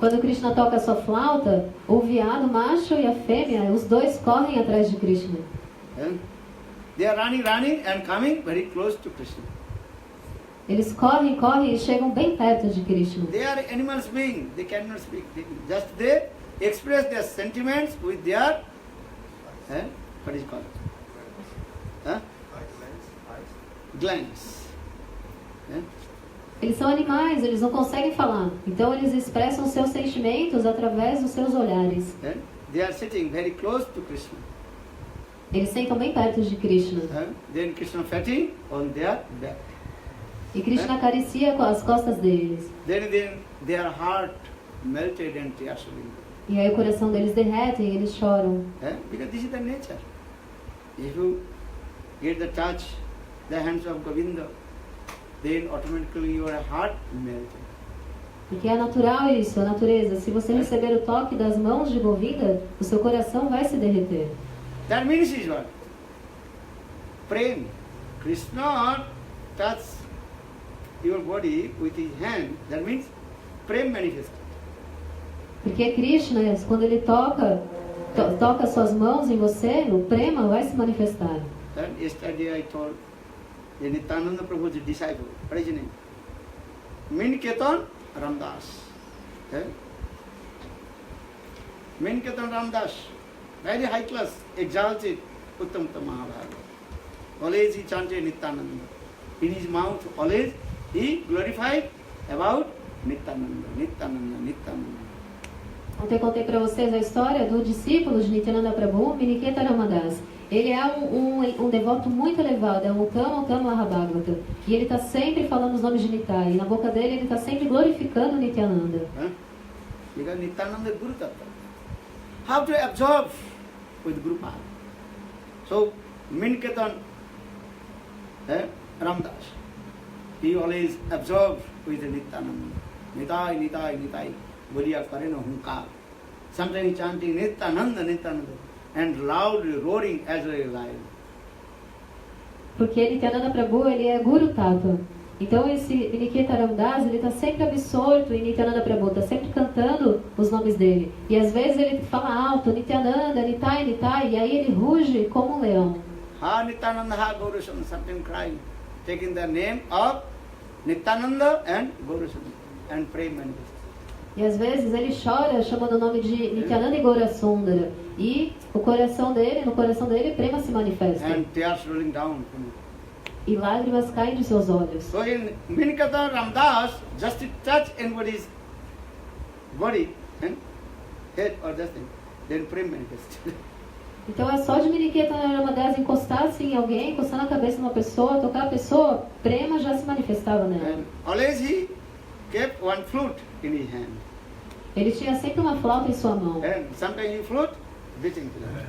Quando Krishna toca a sua flauta, o veado macho e a fêmea, os dois correm atrás de Krishna. And they are running and coming very close to Krishna. Eles correm e chegam bem perto de Krishna. They are animals being, they cannot speak. They express their sentiments with their, what is it called? Glands. Eles são animais, eles não conseguem falar. Então eles expressam seus sentimentos através dos seus olhares. They are sitting very close to Krishna. Eles sentam bem perto de Krishna. Then Krishna fatting on their back. E Krishna acaricia com as costas deles. Then their heart melted and tears flowing. E aí o coração deles derrete e eles choram. Because this is the nature. If you get the touch, the hands of Govinda, then automatically your heart melted. Porque é natural isso, a natureza. Se você receber o toque das mãos de Govinda, o seu coração vai se derreter. That means is what? Prem. Krishna touches your body with his hand. That means prem manifested. Porque Krishna, quando ele toca suas mãos em você, o prema vai se manifestar. Yesterday I told the Nityananda Prabhu's disciple, what is his name? Miniketan Ramdas. Miniketan Ramdas, very high class, exalted Uttam Mahabharata. Always he chanted Nityananda. In his mouth, always he glorified about Nityananda, Nityananda, Nityananda. Ontem eu contei para vocês a história do discípulo de Nityananda Prabhu, Miniketa Ramadas. Ele é um devoto muito elevado, é um Uttam Mahabharata. E ele está sempre falando os nomes de Nitai. E na boca dele ele está sempre glorificando Nityananda. Because Nityananda is Guru Tattva. How to absorb with Guru Pada. So, Miniketan Ramdas, he always absorbs with Nityananda. Nitai, Nitai, Nitai. Boliya Karena Hunkar. Sometimes he chanting Nityananda, Nityananda, and loudly roaring as a lion. Porque Nityananda Prabhu, ele é Guru Tattva. Então esse Miniketa Ramdas, ele está sempre absorto em Nityananda Prabhu, está sempre cantando os nomes dele. E às vezes ele fala alto, Nityananda, Nitai, Nitai, e aí ele ruge como um leão. Ha Nityananda, ha Gaurasam, sometimes crying, taking the name of Nityananda and Gaurasam, and pray manifest. E às vezes ele chora chamando o nome de Nityananda e Gaurasundara. E no coração dele, prema se manifesta. And tears rolling down. E lágrimas caem de seus olhos. So in Miniketa Ramdas, just to touch anybody's body, head or just thing, then prem manifest. Então é só de Miniketa Ramadas encostar assim em alguém, encostar na cabeça de uma pessoa, tocar a pessoa, prema já se manifestava nela. And always he kept one flute in his hand. Ele tinha sempre uma flauta em sua mão. And sometimes he flute, beating to them.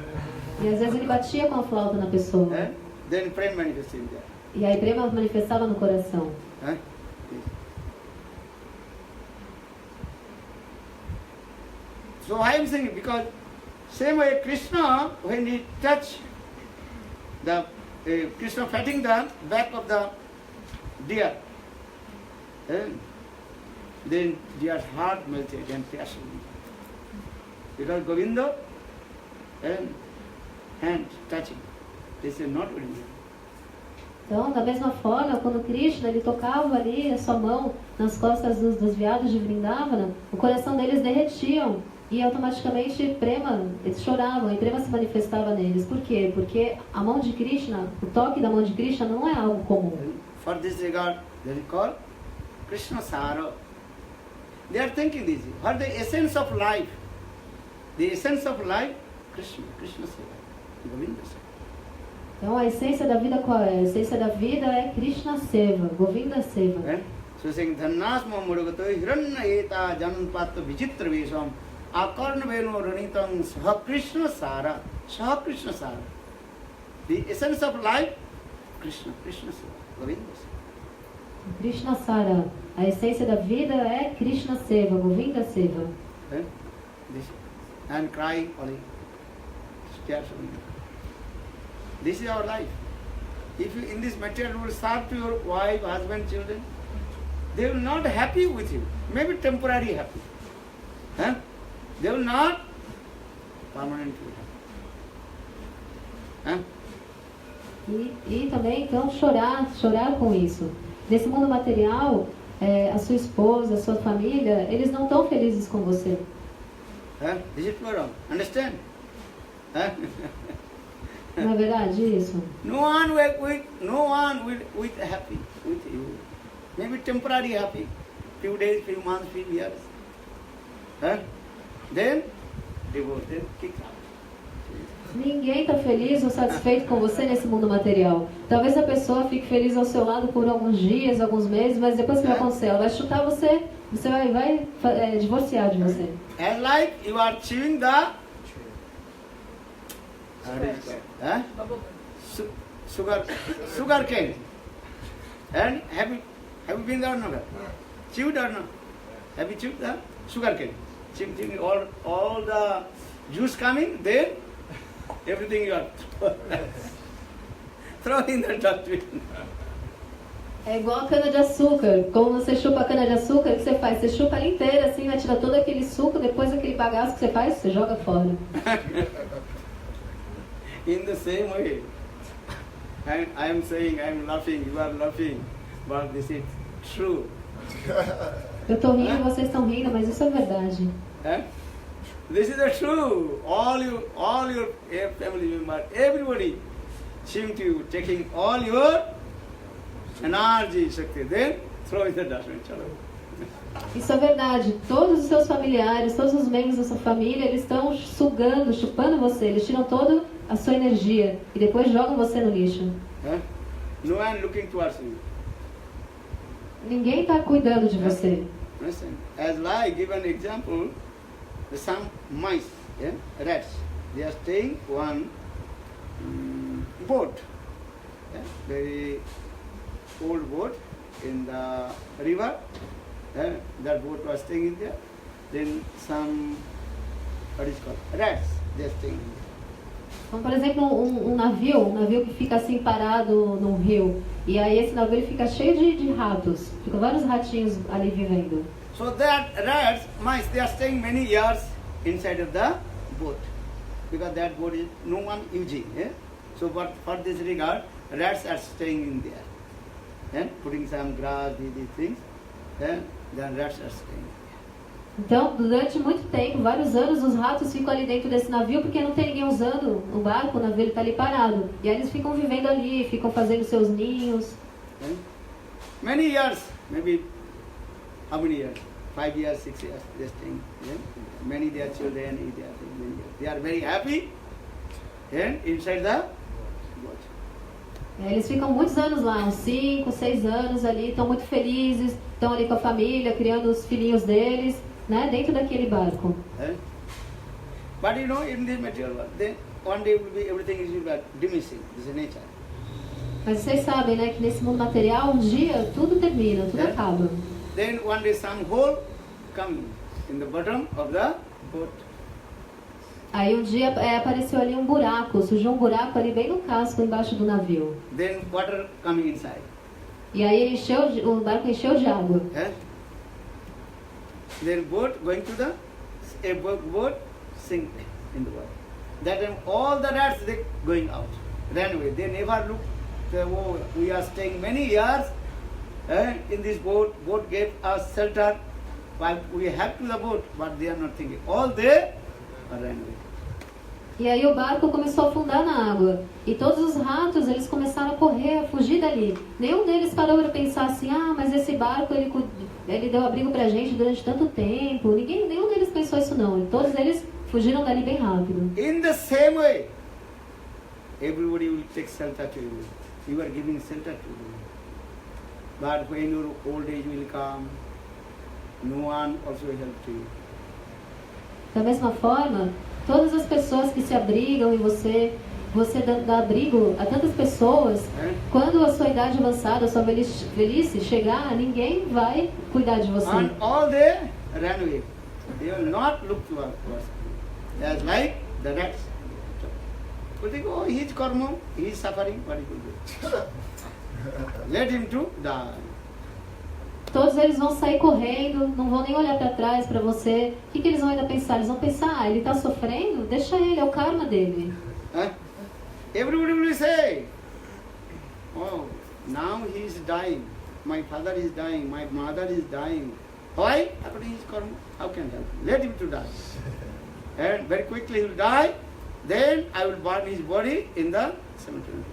E às vezes ele batia com a flauta na pessoa. And then prem manifested there. E aí prema manifestava no coração. So I am saying, because same way Krishna, when he touched the Krishna patting the back of the deer, then deer's heart melted and tears. Because Govinda and hand touching, this is not ordinary. Então, da mesma forma, quando Krishna ele tocava ali a sua mão nas costas dos veados de Vrindavana, o coração deles derretiam e automaticamente prema, eles choravam e prema se manifestava neles. Por quê? Porque a mão de Krishna, o toque da mão de Krishna não é algo comum. For this regard, they call Krishna Sara. They are thinking this. What the essence of life? The essence of life, Krishna, Krishna Seva, Govinda Seva. Então a essência da vida qual é? A essência da vida é Krishna Seva, Govinda Seva. So saying, Dhanasma Murugato Hiranya Eta Janpata Vichitra Vesam Akarna Veno Ranitam Saha Krishna Sara. Saha Krishna Sara. The essence of life, Krishna, Krishna Seva, Govinda Seva. Krishna Sara. A essência da vida é Krishna Seva, Govinda Seva. This, and crying only. This is our life. If you in this material world serve to your wife, husband, children, they will not happy with you. Maybe temporary happy. They will not permanently happy. E também, então, chorar com isso. Nesse mundo material, a sua esposa, a sua família, eles não estão felizes com você. Is it wrong? Understand? Não é verdade isso? No one will happy with you. Maybe temporary happy, few days, few months, few years. Then divorce, then kick out. Ninguém está feliz ou satisfeito com você nesse mundo material. Talvez a pessoa fique feliz ao seu lado por alguns dias, alguns meses, mas depois que vai acontecer, ela vai chutar você, você vai divorciar de você. As like you are chewing the sugar cane. And have you been there or not? Chewed or not? Have you chewed the sugar cane? Chewing all the juice coming, then everything you are throwing in the dustbin. É igual a cana-de-açúcar. Como você chupa a cana-de-açúcar, o que você faz? Você chupa ela inteira, assim, vai tirar todo aquele suco, depois aquele bagaço que você faz, você joga fora. In the same way, I am saying, I am laughing, you are laughing, but this is true. Eu estou rindo, vocês estão rindo, mas isso é verdade. This is the true. All your family members, everybody seem to you, taking all your energy, Shakti, then throw in the dustbin. Isso é verdade. Todos os seus familiares, todos os membros da sua família, eles estão sugando, chupando você. Eles tiram toda a sua energia e depois jogam você no lixo. No one looking towards you. Ninguém está cuidando de você. Listen, as I give an example, some mice, rats, they are staying one boat, very old boat in the river. That boat was staying in there. Then some, what is called, rats, they are staying in there. Então, por exemplo, um navio que fica assim parado num rio. E aí esse navio ele fica cheio de ratos. Ficam vários ratinhos ali vivendo. So that rats, mice, they are staying many years inside of the boat. Because that boat is no one using. So for this regard, rats are staying in there. Putting some grass, these things. Then rats are staying. Então, durante muito tempo, vários anos, os ratos ficam ali dentro desse navio porque não tem ninguém usando o barco, o navio está ali parado. E aí eles ficam vivendo ali, ficam fazendo seus ninhos. Many years, maybe how many years? 5 years, 6 years, they staying. Many their children, they are very happy inside the boat. Eles ficam muitos anos lá, uns 5, 6 anos ali, estão muito felizes, estão ali com a família, criando os filhinhos deles, né, dentro daquele barco. But you know, in this material world, then one day will be everything is diminishing. This is nature. Mas vocês sabem, né, que nesse mundo material, um dia tudo termina, tudo acaba. Then one day some hole coming in the bottom of the boat. Aí um dia apareceu ali um buraco, surgiu um buraco ali bem no casco, embaixo do navio. Then water coming inside. E aí o barco encheu de água. Then boat going to the boat sink in the water. That time all the rats they going out, ran away. They never look. Oh, we are staying many years in this boat. Boat gave us shelter. But we have to the boat, but they are not thinking. All they ran away. E aí o barco começou a afundar na água. E todos os ratos, eles começaram a correr, a fugir dali. Nenhum deles parou para pensar assim, mas esse barco, ele deu abrigo pra gente durante tanto tempo. Nenhum deles pensou isso não. E todos eles fugiram dali bem rápido. In the same way, everybody will take shelter to you. You are giving shelter to them. But when your old age will come, no one also will help you. Da mesma forma, todas as pessoas que se abrigam em você dá abrigo a tantas pessoas, quando a sua idade avançada, a sua velhice chegar, ninguém vai cuidar de você. And all they ran away. They will not look towards you. As like the rats. But they go, he is karma, he is suffering, what he will do? Let him to die. Todos eles vão sair correndo, não vão nem olhar para trás para você. O que eles vão ainda pensar? Eles vão pensar, ele está sofrendo? Deixa ele, é o karma dele. Everybody will say, oh, now he is dying. My father is dying, my mother is dying. Why? According to his karma, how can I help him? Let him to die. And very quickly he will die. Then I will burn his body in the cemetery.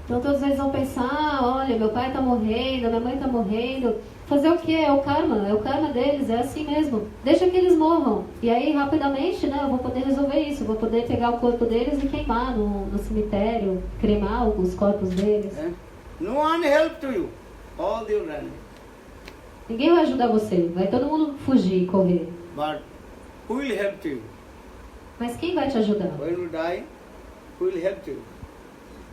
Então todos eles vão pensar, olha, meu pai está morrendo, minha mãe está morrendo. Fazer o quê? É o karma deles, é assim mesmo. Deixa que eles morram. E aí, rapidamente, né, eu vou poder resolver isso. Eu vou poder pegar o corpo deles e queimar no cemitério, cremar os corpos deles. No one help to you. All they will run. Ninguém vai ajudar você. Vai todo mundo fugir, correr. But who will help you? Mas quem vai te ajudar? When you die, who will help you?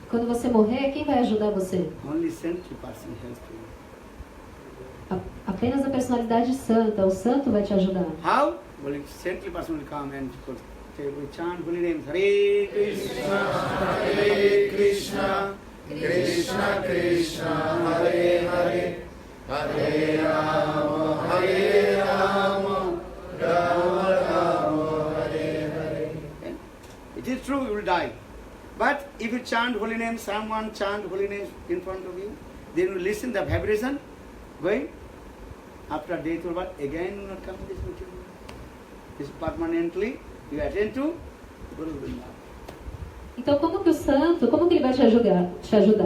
Quando você morrer, quem vai ajudar você? Only saintly person helps you. Apenas a personalidade santa, o santo vai te ajudar. How? Well, if saintly person will come and we chant holy names. Hare Krishna, Krishna Krishna, Hare Hare, Hare Rama, Rama Rama, Hare Hare. It is true you will die. But if you chant holy names, someone chant holy names in front of you, then you listen the vibration going. After death or what, again you will not come to this material. This permanently you attend to Guru Vrindavan. Então como que o santo, como que ele vai te ajudar?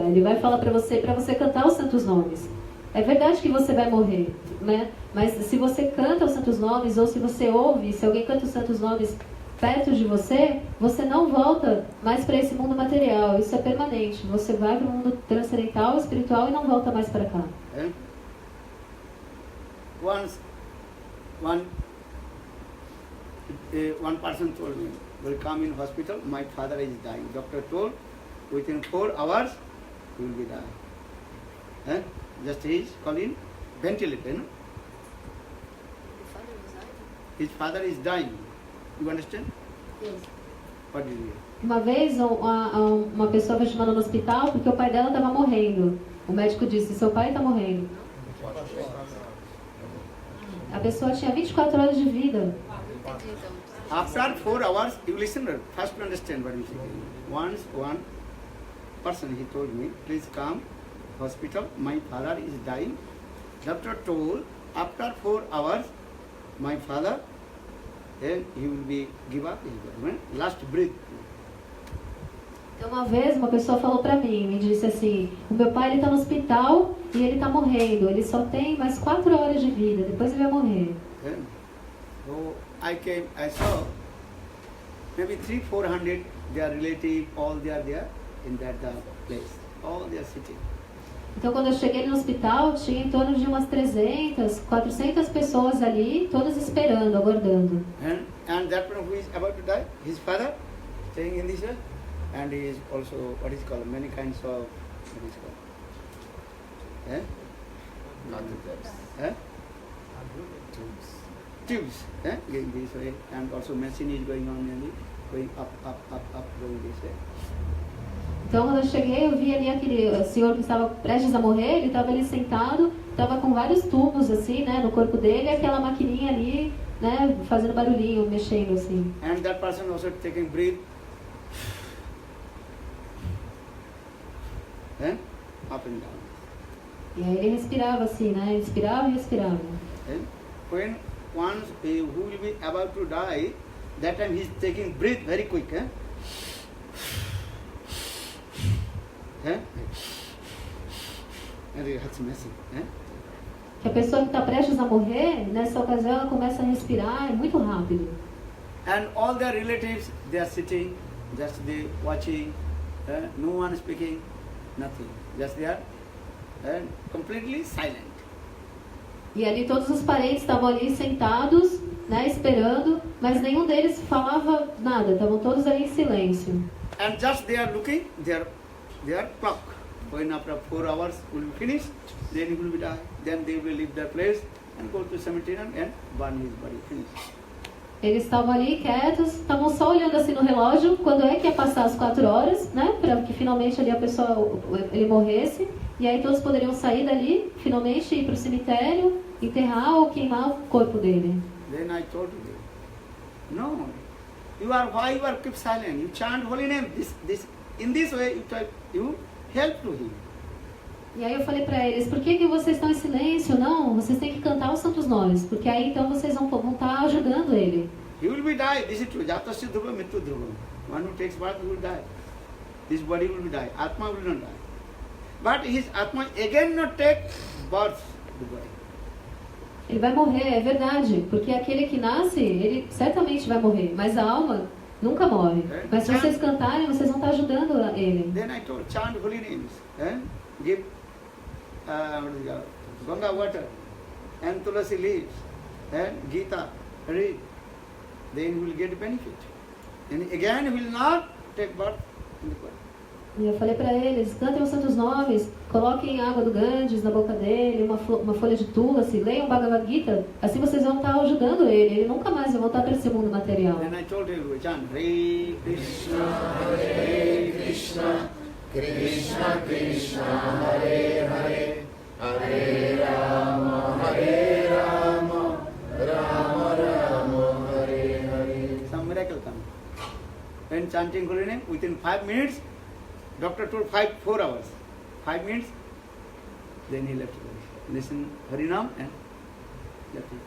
Ele vai falar para você cantar os santos nomes. É verdade que você vai morrer, né? Mas se você canta os santos nomes, ou se você ouve, se alguém canta os santos nomes perto de você, você não volta mais para esse mundo material. Isso é permanente. Você vai para o mundo transcendental, espiritual e não volta mais para cá. Once, one person told me, will come in hospital, my father is dying. Doctor told, within 4 hours, he will be dying. Just he is calling ventilator. No? His father is dying. You understand? Yes. What did you hear? Uma vez uma pessoa foi chamada no hospital porque o pai dela estava morrendo. O médico disse, seu pai está morrendo. A pessoa tinha 24 horas de vida. After 4 hours, you listen, first to understand what I'm saying. Once one person, he told me, please come, hospital, my father is dying. Doctor told, after 4 hours, my father, then he will be give up his body, last breath. Então uma vez uma pessoa falou pra mim, me disse assim, o meu pai está no hospital e ele está morrendo, ele só tem mais 4 horas de vida, depois ele vai morrer. So I saw maybe 300-400 their relative, all they are there in that place, all they are sitting. Então quando eu cheguei no hospital, tinha em torno de umas 300, 400 pessoas ali, todas esperando, aguardando. And that one who is about to die, his father, staying in this earth. And he is also, what is called, many kinds of, what is called? Tubes. Going this way. And also machine is going on nearly, going up, going this way. Então quando eu cheguei, eu vi ali aquele senhor que estava prestes a morrer, ele estava ali sentado, estava com vários tubos assim, né, no corpo dele, e aquela maquininha ali, né, fazendo barulhinho, mexendo assim. And that person also taking breath. Up and down. E aí ele respirava assim, né? Inspirava e expirava. When once who will be about to die, that time he is taking breath very quick. That's messy. Que a pessoa que está prestes a morrer, nessa ocasião ela começa a respirar muito rápido. And all their relatives, they are sitting, just they watching, no one speaking, nothing. Just they are completely silent. E ali todos os parentes estavam ali sentados, né, esperando, mas nenhum deles falava nada, estavam todos ali em silêncio. And just they are looking their clock. When after 4 hours will be finished, then he will be die. Then they will leave their place and go to cemetery and burn his body. Finished. Eles estavam ali quietos, estavam só olhando assim no relógio, quando é que ia passar as 4 horas, né, para que finalmente ali a pessoa, ele morresse, e aí todos poderiam sair dali, finalmente ir para o cemitério, enterrar ou queimar o corpo dele. Then I told you, no, why you are keep silent? You chant holy name. In this way you help to him. E aí eu falei para eles, por que vocês estão em silêncio? Não, vocês têm que cantar os santos nomes, porque aí então vocês vão estar ajudando ele. He will be die. This is true. Jatasya dhruva mrityu dhruva. One who takes birth will die. His body will die. Atma will not die. But his Atma again not take birth the body. Ele vai morrer, é verdade, porque aquele que nasce, ele certamente vai morrer, mas a alma nunca morre. Mas se vocês cantarem, vocês vão estar ajudando ele. Then I told, chant holy names. Give Ganga water and Tulasi leaves and Gita, read. Then you will get benefit. And again will not take birth in the body. E eu falei para eles, cantem os santos nomes, coloquem água do Ganges na boca dele, uma folha de Tulasi, leiam Bhagavad Gita, assim vocês vão estar ajudando ele nunca mais vai voltar para esse mundo material. And I told you, chant Hare Krishna, Krishna Krishna, Hare Hare, Hare Rama, Rama Rama, Hare Hare. Some miracle come. When chanting holy name, within 5 minutes, doctor told 4 hours. 5 minutes, then he left the body. Listen Harinam and left it.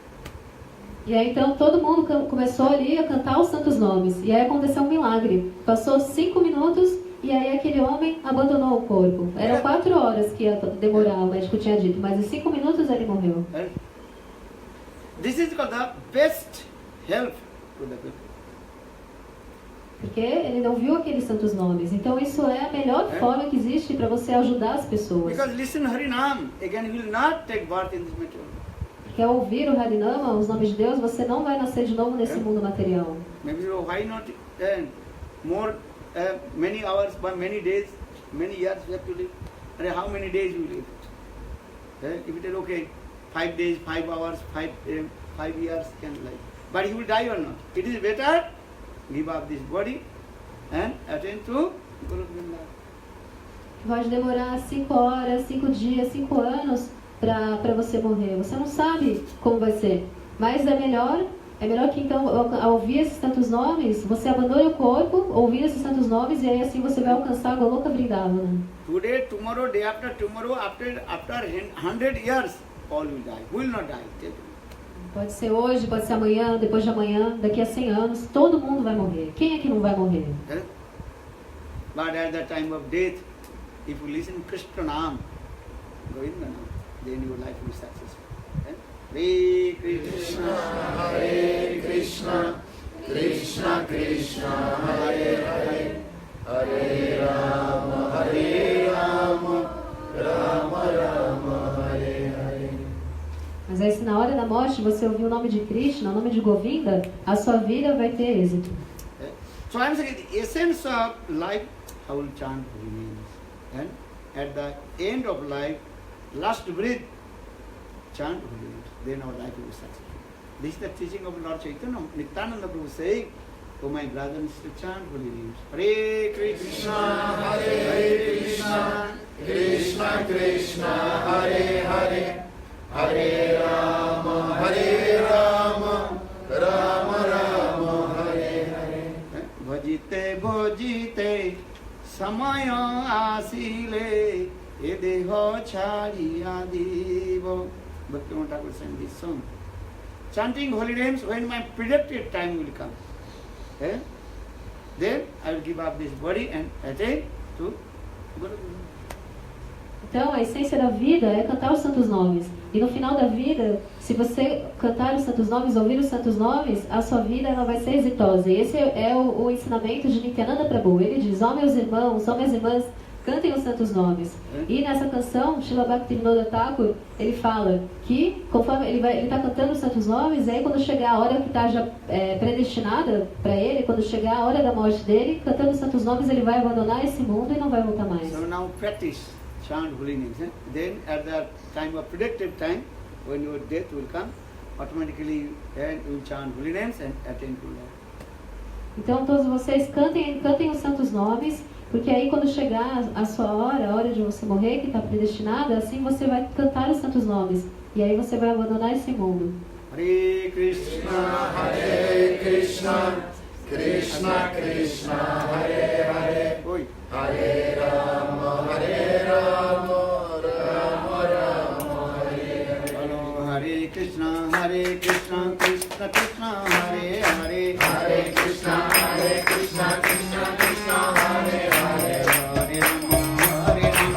E aí então todo mundo começou ali a cantar os santos nomes. E aí aconteceu um milagre. Passou 5 minutos e aí aquele homem abandonou o corpo. Eram 4 horas que ia demorar, o médico tinha dito, mas em 5 minutos ele morreu. This is called the best help to the people. Porque ele não viu aqueles santos nomes. Então isso é a melhor forma que existe para você ajudar as pessoas. Because listen Harinam, again he will not take birth in this material. Porque ao ouvir o Harinama, os nomes de Deus, você não vai nascer de novo nesse mundo material. Maybe why not more many hours, but many days, many years you have to live. And how many days you live? If it is okay, 5 days, 5 hours, 5 years can live. But he will die or not. It is better give up this body and attend to Guru Vrindavan. Pode demorar 5 horas, 5 dias, 5 anos para você morrer. Você não sabe como vai ser. Mas é melhor que então, ao ouvir esses tantos nomes, você abandone o corpo, ouvir esses tantos nomes, e aí assim você vai alcançar a Goloka Vrindavana. Today, tomorrow, day after tomorrow, after 100 years, all will die. Will not die. Pode ser hoje, pode ser amanhã, depois de amanhã, daqui a 100 anos, todo mundo vai morrer. Quem é que não vai morrer? But at the time of death, if you listen Krishna Nam, Govinda Nam, then your life will be successful. Hare Krishna, Hare Krishna, Krishna Krishna, Hare Hare, Hare Rama, Rama Rama, Hare Hare. Mas aí se na hora da morte você ouvir o nome de Krishna, o nome de Govinda, a sua vida vai ter êxito. So I am saying the essence of life, I will chant holy names. And at the end of life, last breath, chant holy names. Then our life will be successful. This is the teaching of Lord Chaitanya. Nityananda Prabhu saying, oh my brothers, to chant holy names. Hare Krishna, Hare Krishna, Krishna Krishna, Hare Hare, Hare Rama, Rama Rama, Hare Hare. Bhajite bhajite samaya asile e deho chariya devo. Bhaktivinoda Thakur sang this song. chanting holy names when my predicted time will come. Eh? Then I will give up this body and attain to Guru. Então, a essência da vida é cantar os santos nomes. E no final da vida, se você cantar os santos nomes, ouvir os santos nomes, a sua vida ela vai ser exitosa. E esse é o ensinamento de Nityananda Prabhu. Ele diz, ó meus irmãos, ó minhas irmãs, cantem os santos nomes. E nessa canção, Srila Bhaktivinoda Thakur, ele fala que conforme ele está cantando os santos nomes, aí quando chegar a hora que está já predestinada para ele, quando chegar a hora da morte dele, cantando os santos nomes, ele vai abandonar esse mundo e não vai voltar mais. So now practice. Chant holy names. Then at the time of predicted time, when your death will come, automatically you will chant holy names and attain to Lord. Então todos vocês cantem os santos nomes, porque aí quando chegar a sua hora, a hora de você morrer, que está predestinada, assim você vai cantar os santos nomes. E aí você vai abandonar esse mundo. Hare Krishna, Krishna Krishna, Hare Hare, Hare Rama, Rama Rama, Hare Hare. Hare Krishna, Krishna Krishna, Hare Hare, Hare Krishna, Krishna Krishna, Hare Hare, Hare Rama, Rama Hare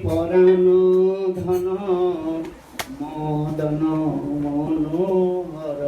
পরাণ ধন মদন মনোহর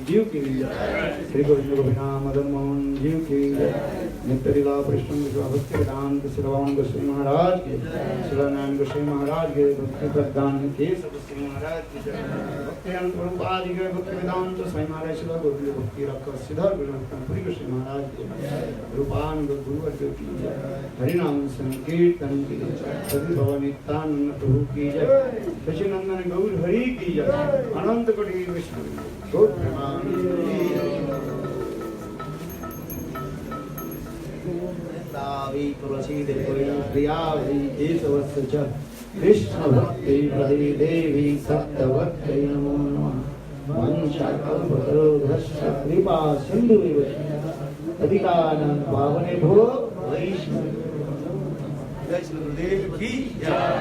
जीव की जय। श्री गोविंद गोपीनाथ मदन मोहन जीव की जय। नित्य लीला कृष्ण भक्ति वेदांत श्रवण गोस्वामी महाराज के, शिलानंद गोस्वामी महाराज के, भक्ति प्रदान के गोस्वामी महाराज की जय। भक्ति अनंत रूपादि के भक्ति वेदांत स्वामी महाराज शिला गोविंद भक्ति रख सिद्धार्थ पुरी गोस्वामी महाराज के, रूपान गुरुवर की जय। हरिनाम संकीर्तन की जय। सभी भवन नित्यानंद प्रभु की जय। शशिनंदन गौर हरि की जय। अनंत कोटि विष्णु गौर तुलसी देवी प्रिया केशवस्य च कृष्ण भक्ति प्रदे देवी सत्यवत्यै नमो नमः। वंशकल्पतरुभ्यश्च कृपा सिन्धुरेव अधिकानं पावनेभ्यो वैष्णवेभ्यो। जय श्री गुरुदेव की जय।